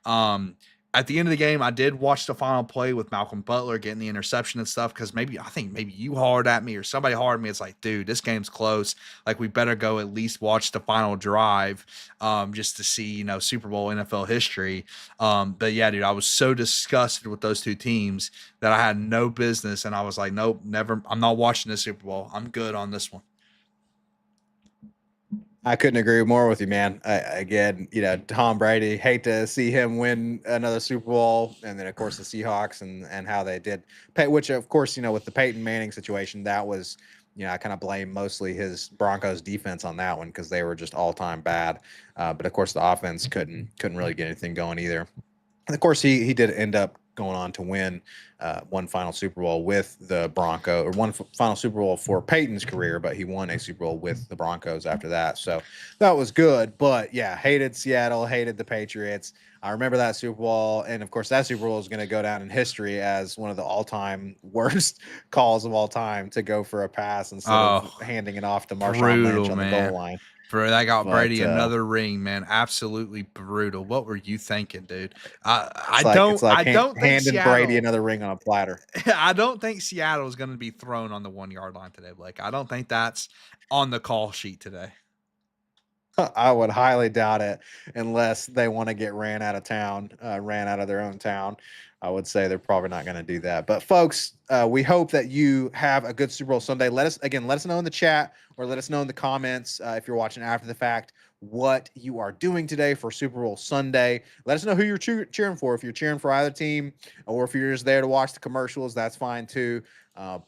Um, at the end of the game, I did watch the final play with Malcolm Butler getting the interception and stuff, because I think maybe you hollered at me or somebody hollered at me. It's like, dude, this game's close. Like, we better go at least watch the final drive, just to see, Super Bowl NFL history. But yeah, dude, I was so disgusted with those two teams that I had no business, and I was like, nope, never. I'm not watching this Super Bowl. I'm good on this one. I couldn't agree more with you, man. Again, Tom Brady, hate to see him win another Super Bowl, and then of course the Seahawks and how they did, which of course with the Peyton Manning situation, that was I kind of blame mostly his Broncos defense on that one because they were just all time bad. But of course the offense couldn't really get anything going either. And of course, he did end up going on to win one final Super Bowl with the Broncos, or one final Super Bowl for Peyton's career, but he won a Super Bowl with the Broncos after that. So that was good. But yeah, hated Seattle, hated the Patriots. I remember that Super Bowl. And of course, that Super Bowl is going to go down in history as one of the all time worst calls of all time, to go for a pass instead of Oh, handing it off to Marshawn Lynch brutal, on the goal man. line. Bro, that got But Brady another ring, man. Absolutely brutal. What were you thinking, dude? it's like I don't think handing Brady Seattle another ring on a platter. I don't think Seattle is going to be thrown on the 1 yard line today, Blake. I don't think that's on the call sheet today. I would highly doubt it unless they want to get ran out of town, ran out of their own town. I would say they're probably not going to do that. But folks, we hope that you have a good Super Bowl Sunday. Let us know in the chat, or let us know in the comments if you're watching after the fact, what you are doing today for Super Bowl Sunday. Let us know who you're cheering for. If you're cheering for either team, or if you're just there to watch the commercials, that's fine too.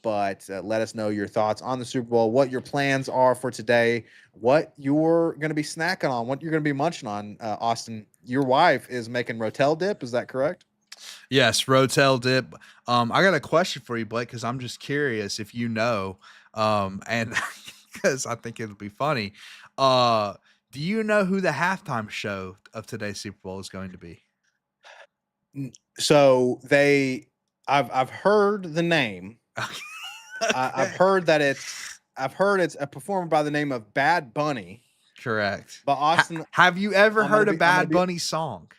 But let us know your thoughts on the Super Bowl, what your plans are for today, what you're going to be snacking on, what you're going to be munching on. Austin, your wife is making Rotel dip. Is that correct? Yes, Rotel dip. I got a question for you, Blake, because I'm just curious if you know, and because I think it'll be funny. Do you know who the halftime show of today's Super Bowl is going to be? So I've heard the name. I've Okay. heard that it's a performer by the name of Bad Bunny. Correct. But Austin, Have you ever I'm gonna heard a be I'm gonna Bad be Bunny song?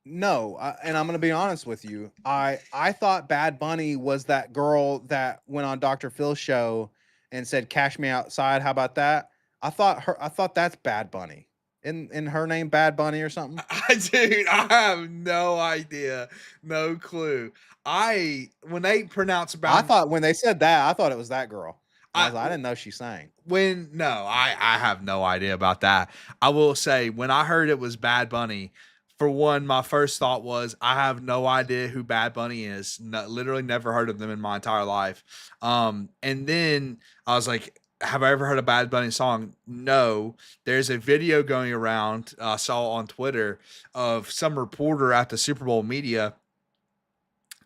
no, and I'm gonna be honest with you. I thought Bad Bunny was that girl that went on Dr. Phil's show and said, "Cash me outside." How about that? I thought that's Bad Bunny. In her name, Bad Bunny or something. Dude, I have no idea, no clue. When they pronounce I about, thought when they said that, I thought it was that girl. And I I was like, I didn't know she sang. when no, I have no idea about that. I will say, when I heard it was Bad Bunny, for one, my first thought was, I have no idea who Bad Bunny is. No, literally never heard of them in my entire life. And then I was like, have I ever heard a Bad Bunny song? No. There's a video going around, I saw on Twitter, of some reporter at the Super Bowl media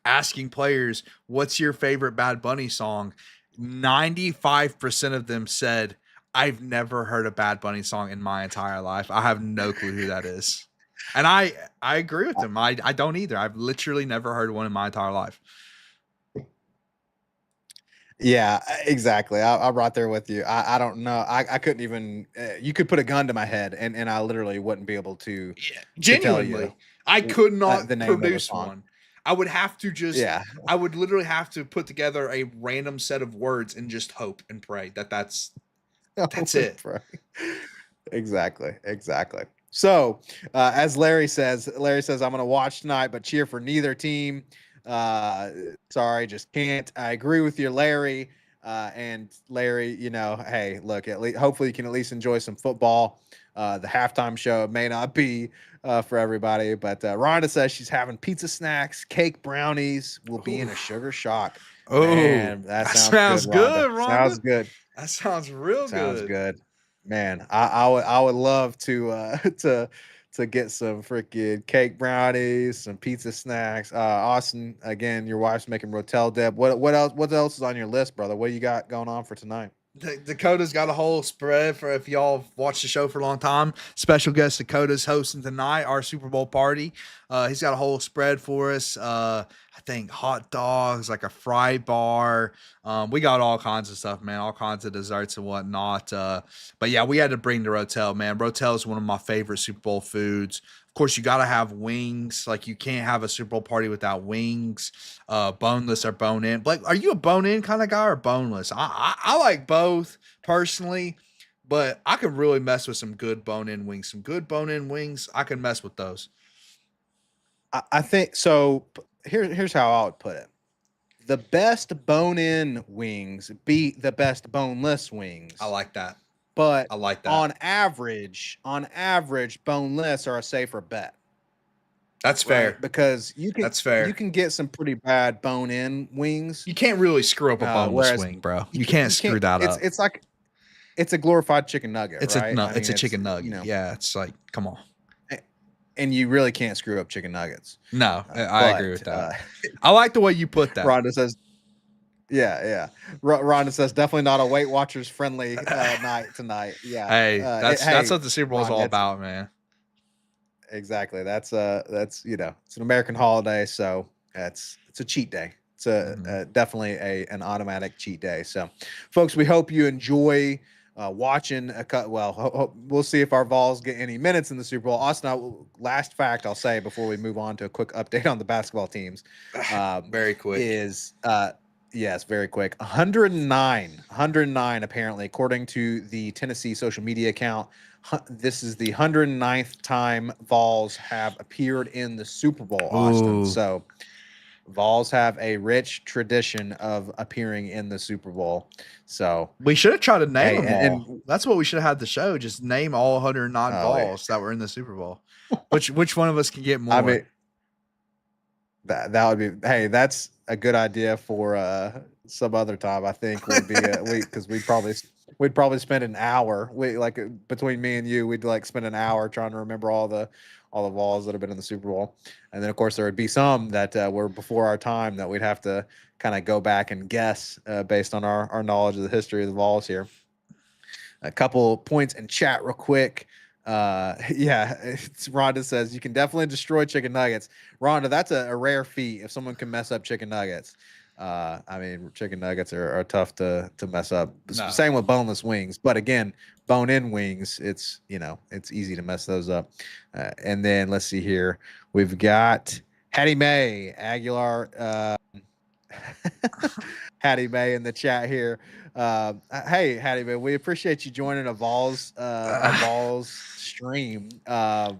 asking players, what's your favorite Bad Bunny song? 95% of them said, I've never heard a Bad Bunny song in my entire life. I have no clue who that is. And I agree with them. I don't either. I've literally never heard one in my entire life. Yeah, exactly. I'm right there with you. I don't know. I couldn't even. You could put a gun to my head, and I literally wouldn't be able Yeah, to tell you genuinely, I could not the name of a produce song. one. I would have to just, Yeah. I would literally have to put together a random set of words and just hope and pray that that's Open it. pray. Exactly. Exactly. So, as Larry says, I'm going to watch tonight, but cheer for neither team. Uh, Sorry, just can't. I agree with you, Larry. And Larry, hey, look, at least hopefully you can at least enjoy some football. The halftime show may not be for everybody, but Rhonda says she's having pizza snacks, cake brownies, will be in a Oof. sugar shock. Oh, Man, that that sounds good, sounds Rhonda. good, Sounds Rhonda. good. That sounds real Sounds good. good. Man, I would love to to get some freaking cake brownies, some pizza snacks. Austin, again, your wife's making rotel dip. What else is on your list, brother? What do you got going on for tonight? Dakota's got a whole spread for if y'all watched the show for a long time. Special guest Dakota's hosting tonight, our Super Bowl party. He's got a whole spread for us. I think hot dogs, like a fry bar. We got all kinds of stuff, man, all kinds of desserts and whatnot. But yeah, we had to bring the Rotel, man. Rotel is one of my favorite Super Bowl foods. Of course, you got to have wings. Like, you can't have a Super Bowl party without wings, boneless or bone in. Blake, are you a bone in kind of guy or boneless? I like both personally, but I could really mess with some good bone in wings. Some good bone in wings, I can mess with those. I think so. Here's how I would put it: the best bone-in wings beat the best boneless I wings, like that. but I like that. on average, boneless are a safer bet. That's Right, fair. because you can That's you fair. can get some pretty bad bone-in wings, You can't really screw up a boneless whereas wing, bro. you You can't can't you screw can't. that It's up. it's like it's a glorified chicken nugget, It's a right? no, I it's mean, a it's chicken nugget. Yeah, it's like, come on. a- and you really can't screw up chicken nuggets. No, I agree But with that. I like the way you put that. Rhonda says, yeah, yeah. Rhonda says definitely not a Weight Watchers friendly night tonight. Yeah. Hey, that's Hey, what the Super Bowl is Ron, all that's about, man. exactly. That's it's an American holiday, so it's a cheat day. It's Mhm. definitely an automatic cheat day. So, folks, we hope you enjoy watching a cut. Well, we'll see if our Vols get any minutes in the Super Bowl. Austin, last fact I'll say before we move on to a quick update on the basketball teams, Very quick. is yes, very quick. 109 apparently, according to the Tennessee social media account. This is the 109th time Vols have appeared in the Super Bowl, Austin. Ooh, So Vols have a rich tradition of appearing in the Super Bowl. So, we should have tried to name hey, them all. and That's what we should have had the show. Just name all 109 oh, yeah. balls that were in the Super Bowl. Which one of us can get I more? mean, that would be, hey, that's a good idea for some other time. I think would be a week, because we'd probably spend an hour. We like between me and you, we'd like spend an hour trying to remember all the balls that have been in the Super Bowl. And then of course there would be some that were before our time that we'd have to kind of go back and guess based on our knowledge of the history of the balls here. A couple points in chat real quick. Yeah, Rhonda says you can definitely destroy chicken nuggets. Rhonda, that's a rare feat if someone can mess up chicken nuggets. I mean, chicken nuggets are tough to mess up. No. Same with boneless wings, but again, bone-in wings, it's easy to mess those up. And then let's see here, we've got Hattie Mae Aguilar. Hattie Mae in the chat here. Hey, Hattie Mae, we appreciate you joining a Vols stream. I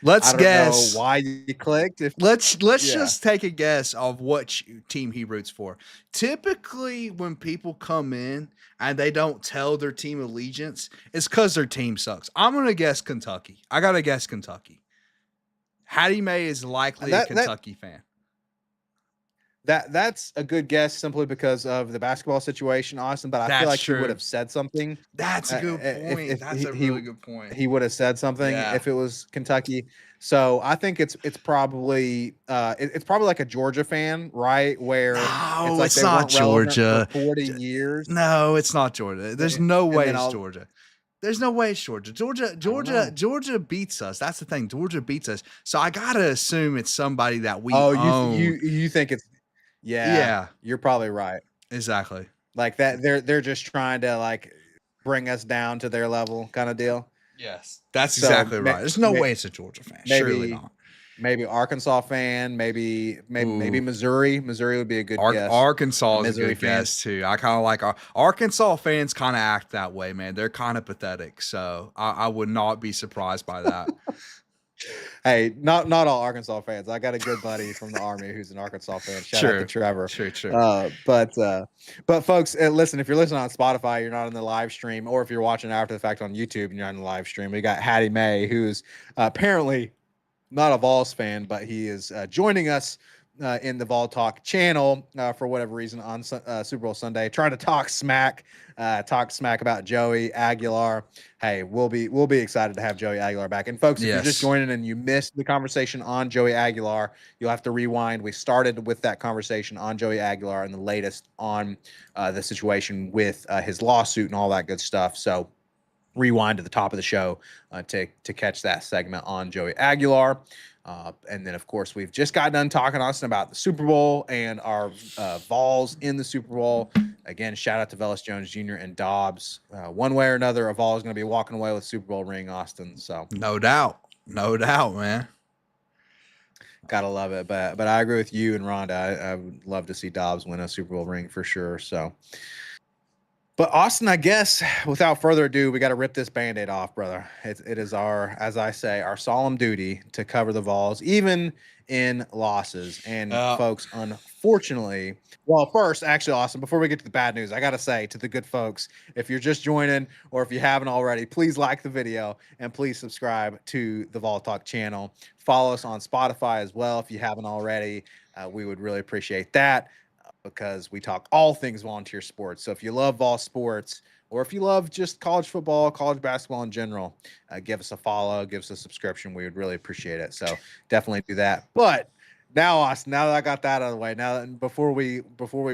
Let's don't know guess. why you clicked. If Let's Yeah, just take a guess of what team he roots for. Typically, when people come in and they don't tell their team allegiance, it's because their team sucks. I'm gonna guess Kentucky. I gotta guess Kentucky. Hattie Mae is and likely a that Kentucky fan. that's a good guess simply because of the basketball situation, Austin. But I feel That's like he would true. have said something. That's a good point. If That's a he really good point. he would have said something Yeah. if it was Kentucky. So I think it's probably it's probably like a Georgia fan, right? Where it's No, like it's they not weren't relevant for Georgia. 40 years. No, it's not Georgia. There's no And way then it's I'll Georgia. There's no way it's Georgia. I don't know. Georgia beats us. That's the thing. Georgia beats us. So I gotta assume it's somebody that we Oh, own. you think it's, yeah, Yeah, you're probably right. exactly. Like that, they're just trying to like bring us down to their level, kind of deal. Yes, that's So exactly right. There's no way it's a Georgia fan. Surely maybe not. maybe Arkansas fan, maybe Ooh, Missouri. Missouri would be a good guess. A Arkansas is a Missouri good fan. guess too. I kind of like Arkansas fans. Kind of act that way, man. They're kind of pathetic, so I would not be surprised by that. Hey, not all Arkansas fans. I got a good buddy from the Army who's an Arkansas fan. Shout out to True, Trevor. true, true. But folks, listen. If you're listening on Spotify, you're not in the live stream, or if you're watching after the fact on YouTube and you're on the live stream, we got Hattie May, who's apparently not a Vols fan, but he is joining us in the Vol Talk channel for whatever reason on Super Bowl Sunday, trying to talk smack about Joey Aguilar. Hey, we'll be excited to have Joey Aguilar back. And folks, if you're just Yes. joining and you missed the conversation on Joey Aguilar, you'll have to rewind. We started with that conversation on Joey Aguilar and the latest on the situation with his lawsuit and all that good stuff. So rewind to the top of the show to catch that segment on Joey Aguilar. And then, of course, we've just got done talking, Austin, about the Super Bowl and our Vols in the Super Bowl. Again, shout out to Velus Jones Jr. and Dobbs. One way or another, a Vol is going to be walking away with Super Bowl ring, Austin. So No doubt. No doubt, man. gotta love it. But I agree with you and Rhonda. I would love to see Dobbs win a Super Bowl ring for sure. So. But Austin, I guess without further ado, we got to rip this Band-Aid off, brother. It is our, as I say, our solemn duty to cover the Vols, even in losses. And folks, unfortunately, well, first, actually, Austin, before we get to the bad news, I got to say to the good folks, if you're just joining or if you haven't already, please like the video and please subscribe to the Vol Talk channel. Follow us on Spotify as well if you haven't already. We would really appreciate that, because we talk all things volunteer sports. So if you love Vol sports, or if you love just college football, college basketball in general, give us a follow, give us a subscription. We would really appreciate it. So definitely do that. But now, Austin, now that I got that out of the way, now before we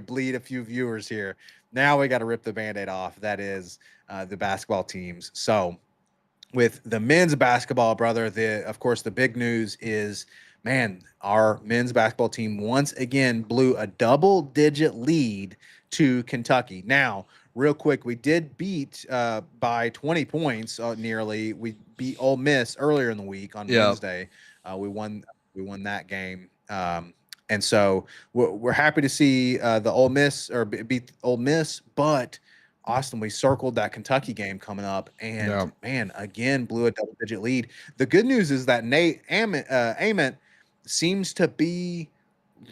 bleed a few viewers here, now we got to rip the Band-Aid off. That is the basketball teams. So with the men's basketball, brother, of course the big news is, man, our men's basketball team once again blew a double-digit lead to Kentucky. Now, real quick, we did beat by 20 points nearly. We beat Ole Miss earlier in the week on Wednesday. We won that game. And so we're happy to see the Ole Miss or beat Ole Miss, but Austin, we circled that Kentucky game coming up, and man, again blew a double-digit lead. The good news is that Nate Ament seems to be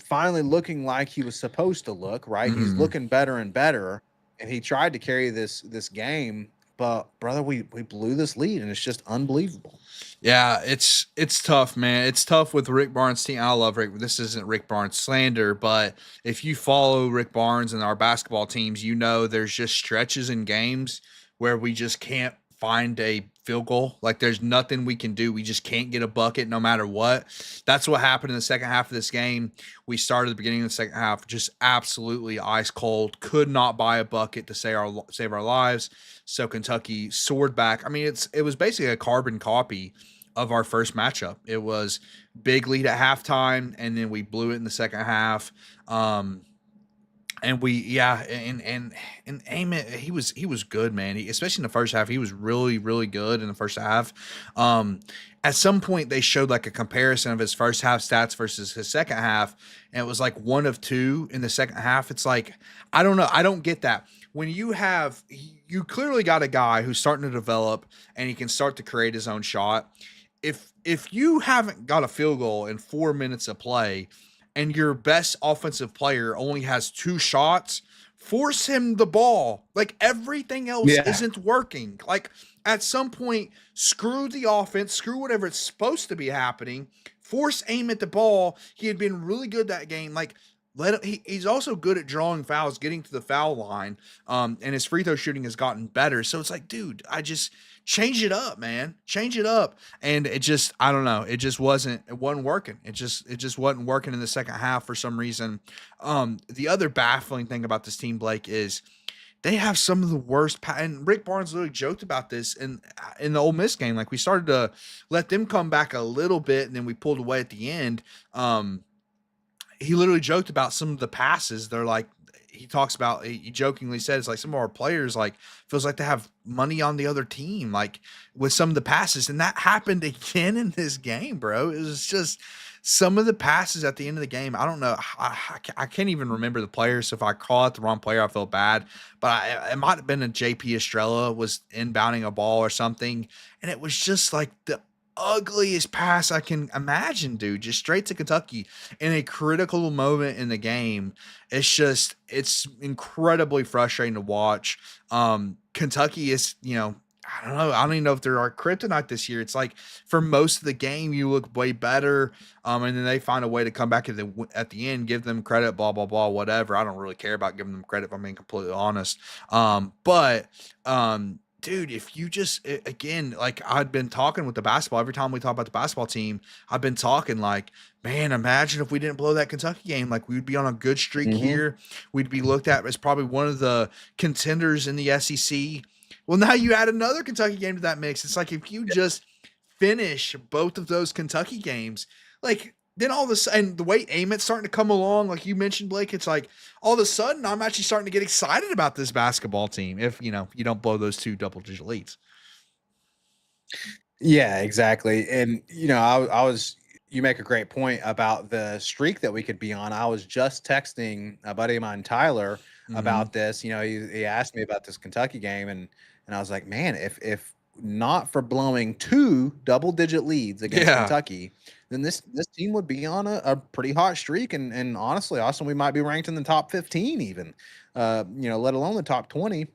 finally looking like he was supposed to look. Right, he's looking better and better, and he tried to carry this game, but brother, we blew this lead, and it's just unbelievable. Yeah, it's tough, man. It's tough with Rick Barnes' team. I love Rick. This isn't Rick Barnes slander, but if you follow Rick Barnes and our basketball teams, you know there's just stretches in games where we just can't find a field goal. Like there's nothing we can do. We just can't get a bucket no matter what. That's what happened in the second half of this game. We started at the beginning of the second half just absolutely ice cold. Could not buy a bucket to save our lives. So Kentucky soared back. I mean, it was basically a carbon copy of our first matchup. It was big lead at halftime, and then we blew it in the second half. And Ament, he was good, man. Especially in the first half, he was really, really good in the first half. At some point, they showed like a comparison of his first half stats versus his second half, and it was like 1 of 2 in the second half. It's like, I don't know. I don't get that. When you clearly got a guy who's starting to develop and he can start to create his own shot. If you haven't got a field goal in 4 minutes of play and your best offensive player only has 2 shots, force him the ball. Like everything else isn't working. Like at some point, screw the offense, screw whatever it's supposed to be happening, force aim at the ball. He had been really good that game. Like he's also good at drawing fouls, getting to the foul line, and his free throw shooting has gotten better. So it's like, dude, I just change it up, man, change it up. And it just, I don't know, it wasn't working. It just wasn't working in the second half for some reason. The other baffling thing about this team, Blake, is they have some of the worst. And Rick Barnes literally joked about this in the Ole Miss game. Like we started to let them come back a little bit, and then we pulled away at the end. He literally joked about some of the passes. They're like, he talks about, he jokingly said, it's like some of our players like feels like they have money on the other team, like with some of the passes. And that happened again in this game, bro. It was just some of the passes at the end of the game. I don't know. I can't even remember the players. So if I call out the wrong player, I feel bad, but it might have been a JP Estrella was inbounding a ball or something. And it was just like the ugliest pass I can imagine, dude, just straight to Kentucky in a critical moment in the game. It's incredibly frustrating to watch. Kentucky is, I don't know. I don't even know if they're our kryptonite this year. It's like for most of the game, you look way better, and then they find a way to come back at the end, give them credit, blah blah blah, whatever. I don't really care about giving them credit, if I'm being completely honest. But dude, if you just again, like I'd been talking with the basketball every time we talk about the basketball team, I've been talking like, man, imagine if we didn't blow that Kentucky game. Like we'd be on a good streak here. We'd be looked at as probably one of the contenders in the SEC. Well, now you add another Kentucky game to that mix. It's like if you just finish both of those Kentucky games, like then all of a sudden the way Amit's starting to come along, like you mentioned, Blake, it's like all of a sudden I'm actually starting to get excited about this basketball team if you don't blow those two double-digit leads. Yeah, exactly. And I was you make a great point about the streak that we could be on. I was just texting a buddy of mine, Tyler, about this. He asked me about this Kentucky game, and I was like, man, if not for blowing two double-digit leads against Kentucky, then this team would be on a pretty hot streak. And honestly, Austin, we might be ranked in the top 15 even, let alone the top 20,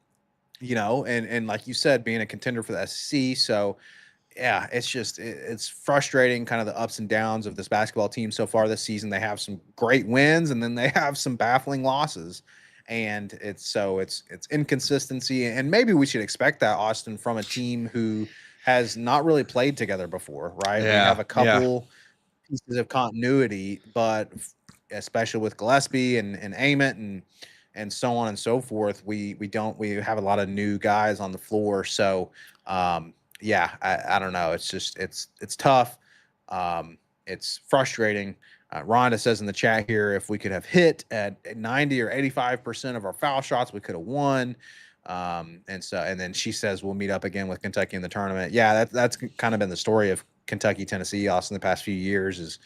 and like you said, being a contender for the SEC. So yeah, it's frustrating, kind of the ups and downs of this basketball team so far this season. They have some great wins and then they have some baffling losses. And it's inconsistency. And maybe we should expect that, Austin, from a team who has not really played together before, right? We have a couple pieces of continuity, but especially with Gillespie and Ament and so on and so forth, we have a lot of new guys on the floor. So yeah, I don't know. It's just it's tough. It's frustrating. Rhonda says in the chat here, if we could have hit at 90 or 85% of our foul shots, we could have won. And then she says we'll meet up again with Kentucky in the tournament. Yeah, that's kind of been the story of Kentucky, Tennessee, Austin, the past few years, is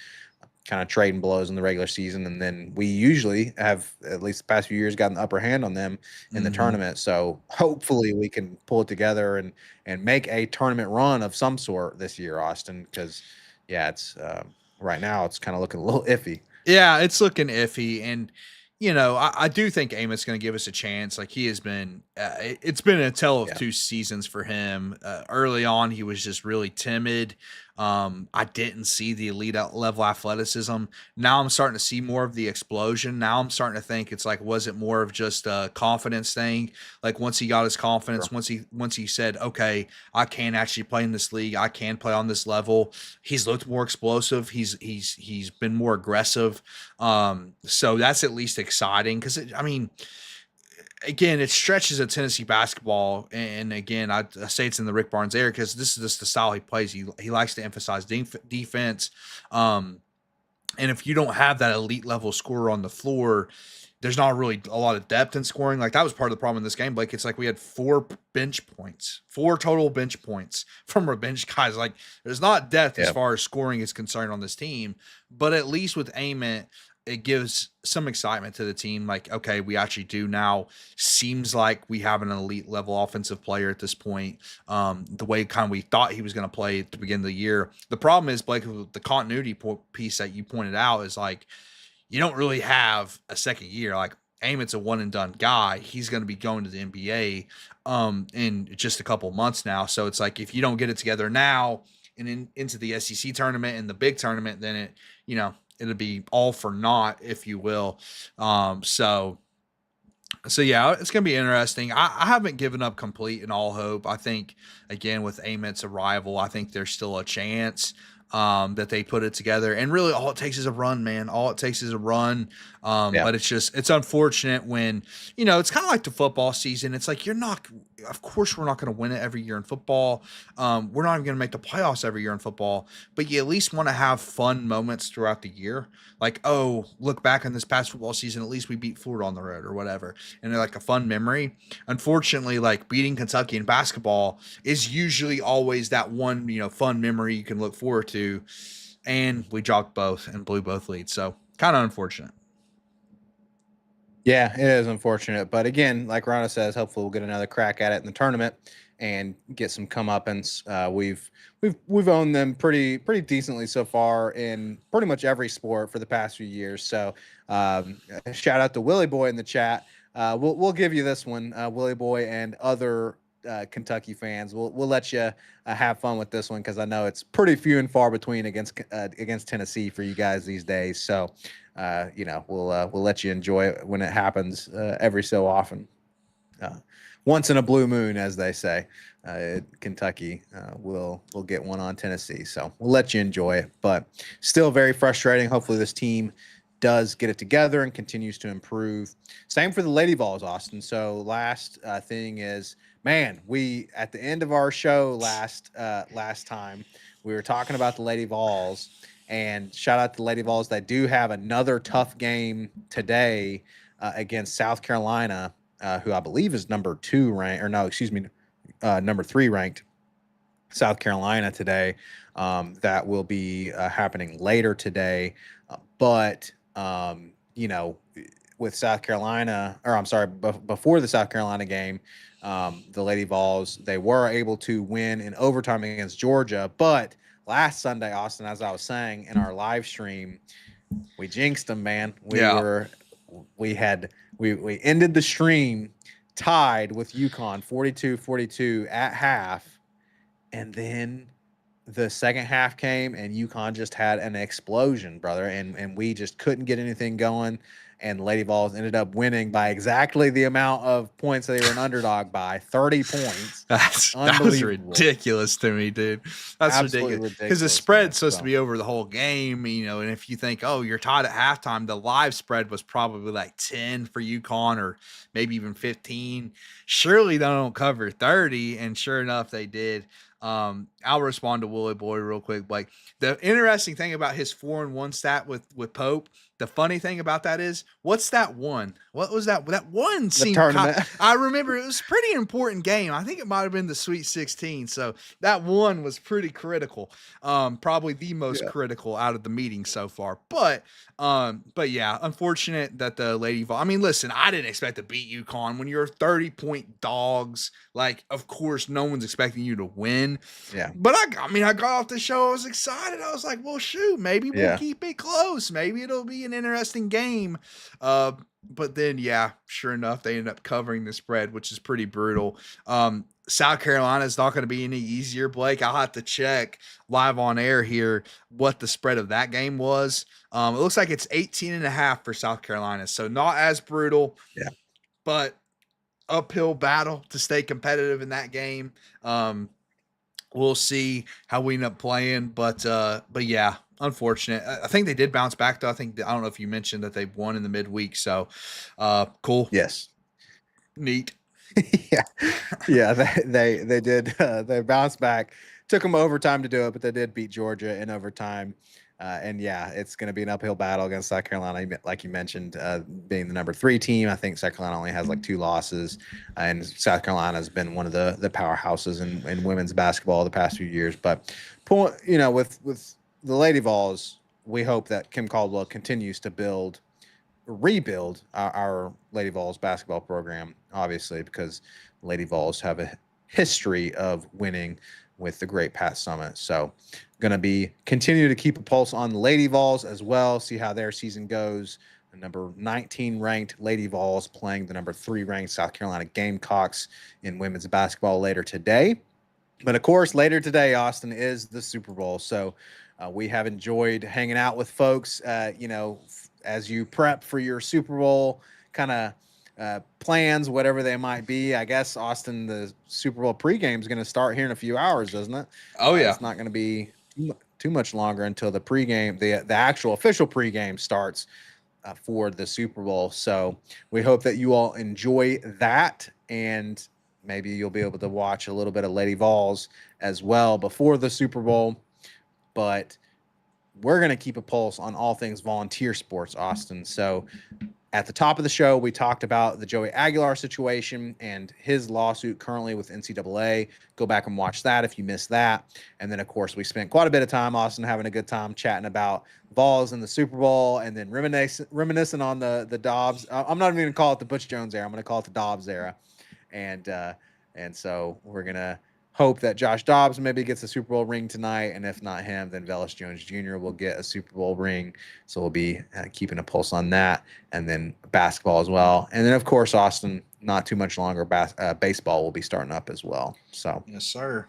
kind of trading blows in the regular season, and then we usually have, at least the past few years, gotten the upper hand on them in the tournament. So hopefully we can pull it together and make a tournament run of some sort this year, Austin, because yeah, it's right now it's kind of looking a little iffy. Yeah, it's looking iffy, and I do think Amit's going to give us a chance. Like he has been, it's been a tale of two seasons for him. Early on, he was just really timid. I didn't see the elite level athleticism. Now I'm starting to see more of the explosion. Now I'm starting to think it's like, was it more of just a confidence thing? Like once he got his confidence, once he said, okay, I can actually play in this league, I can play on this level. He's looked more explosive. He's been more aggressive. So that's at least exciting because again, it stretches at Tennessee basketball, and again, I say it's in the Rick Barnes era because this is just the style he plays. He likes to emphasize defense, and if you don't have that elite level scorer on the floor, there's not really a lot of depth in scoring. Like that was part of the problem in this game, Blake. It's like we had four total bench points from our bench guys. Like there's not depth as far as scoring is concerned on this team, but at least with Ament, it gives some excitement to the team. Like, okay, we actually do now. Seems like we have an elite level offensive player at this point. The way kind of we thought he was going to play at the beginning of the year. The problem is, Blake, the continuity piece that you pointed out is like, you don't really have a second year. Like Amit's a one and done guy. He's going to be going to the NBA in just a couple months now. So it's like, if you don't get it together now and into the SEC tournament and the big tournament, then it'll be all for naught, if you will. So yeah, it's going to be interesting. I haven't given up complete and all hope. I think, again, with Amit's arrival, I think there's still a chance that they put it together. And really all it takes is a run, man. All it takes is a run. But it's unfortunate when, it's kind of like the football season. It's like you're not of course we're not going to win it every year in football. We're not even going to make the playoffs every year in football, but you at least want to have fun moments throughout the year. Like, oh, look back on this past football season, at least we beat Florida on the road or whatever. And they're like a fun memory. Unfortunately, like beating Kentucky in basketball is usually always that one, fun memory you can look forward to. And we dropped both and blew both leads. So kind of unfortunate. Yeah, it is unfortunate, but again, like Rana says, hopefully we'll get another crack at it in the tournament and get some comeuppance. We've owned them pretty decently so far in pretty much every sport for the past few years. So shout out to Willie Boy in the chat. We'll give you this one, Willie Boy and other Kentucky fans. We'll let you have fun with this one because I know it's pretty few and far between against Tennessee for you guys these days. So we'll let you enjoy it when it happens every so often. Once in a blue moon, as they say. Kentucky will get one on Tennessee. So we'll let you enjoy it, but still very frustrating. Hopefully this team does get it together and continues to improve. Same for the Lady Vols, Austin. So last thing is, man, we at the end of our show last time we were talking about the Lady Vols, and shout out to the Lady Vols. They do have another tough game today against South Carolina, who I believe is number 2 ranked, or no, excuse me, number 3 ranked South Carolina today. That will be happening later today. But with South Carolina, or I'm sorry, before the South Carolina game, the Lady Vols, they were able to win in overtime against Georgia. But last Sunday, Austin, as I was saying in our live stream, we jinxed them, man. We ended the stream tied with UConn 42-42 at half. And then the second half came and UConn just had an explosion, brother. And we just couldn't get anything going. And Lady Vols ended up winning by exactly the amount of points they were an underdog by, 30 points. That was ridiculous to me, dude. That's Absolutely ridiculous. Because the spread's supposed to be over the whole game, and if you think, oh, you're tied at halftime, the live spread was probably like 10 for UConn or maybe even 15. Surely they don't cover 30, and sure enough, they did. I'll respond to Willie Boy real quick. Like, the interesting thing about his 4-1 stat with Pope, the funny thing about that is, what's that one? What was that? That one seemed I remember it was a pretty important game. I think it might have been the Sweet 16. So that one was pretty critical. Probably the most critical out of the meeting so far. But yeah, unfortunate that the Lady Vol. I mean, listen, I didn't expect to beat UConn when you're 30-point dogs. Like, of course, no one's expecting you to win. Yeah. But I got off the show. I was excited. I was like, well, shoot, maybe we'll keep it close. Maybe it'll be an interesting game. But then, yeah, sure enough, they end up covering the spread, which is pretty brutal. South Carolina is not going to be any easier, Blake. I'll have to check live on air here what the spread of that game was. It looks like it's 18.5 for South Carolina. So not as brutal, but uphill battle to stay competitive in that game. We'll see how we end up playing, but yeah, unfortunate. I think they did bounce back though. I don't know if you mentioned that they won in the midweek. So, cool. Yes. Neat. Yeah. They did. They bounced back. Took them overtime to do it, but they did beat Georgia in overtime. And yeah, it's going to be an uphill battle against South Carolina, like you mentioned, being the number 3 team. I think South Carolina only has like 2 losses, and South Carolina has been one of the powerhouses in women's basketball the past few years. But with the Lady Vols, we hope that Kim Caldwell continues to rebuild our Lady Vols basketball program, obviously, because Lady Vols have a history of winning with the great Pat Summit. So going to continue to keep a pulse on the Lady Vols as well, see how their season goes. The number 19 ranked Lady Vols playing the number 3 ranked South Carolina Gamecocks in women's basketball later today. But of course, later today, Austin, is the Super Bowl. So we have enjoyed hanging out with folks, as you prep for your Super Bowl kind of plans, whatever they might be. I guess, Austin, the Super Bowl pregame is going to start here in a few hours, doesn't it? Oh, yeah. It's not going to be too much longer until the pregame, the actual official pregame starts for the Super Bowl. So we hope that you all enjoy that. And maybe you'll be able to watch a little bit of Lady Vols as well before the Super Bowl. But we're going to keep a pulse on all things volunteer sports, Austin. So at the top of the show, we talked about the Joey Aguilar situation and his lawsuit currently with NCAA. Go back and watch that if you missed that. And then, of course, we spent quite a bit of time, Austin, having a good time chatting about Vols in the Super Bowl, and then reminiscing on the Dobbs. I'm not even going to call it the Butch Jones era. I'm going to call it the Dobbs era. And so we're going to hope that Josh Dobbs maybe gets a Super Bowl ring tonight, and if not him, then Velus Jones Jr. will get a Super Bowl ring. So we'll be keeping a pulse on that, and then basketball as well. And then, of course, Austin, not too much longer, baseball will be starting up as well. So yes, sir.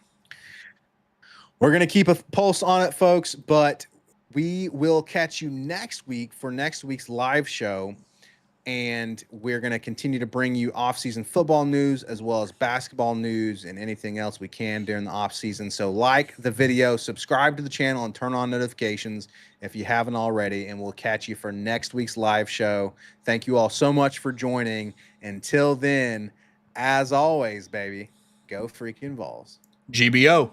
We're going to keep a pulse on it, folks, but we will catch you next week for next week's live show. And we're going to continue to bring you off-season football news as well as basketball news and anything else we can during the off-season. So like the video, subscribe to the channel, and turn on notifications if you haven't already. And we'll catch you for next week's live show. Thank you all so much for joining. Until then, as always, baby, go freaking Vols. GBO.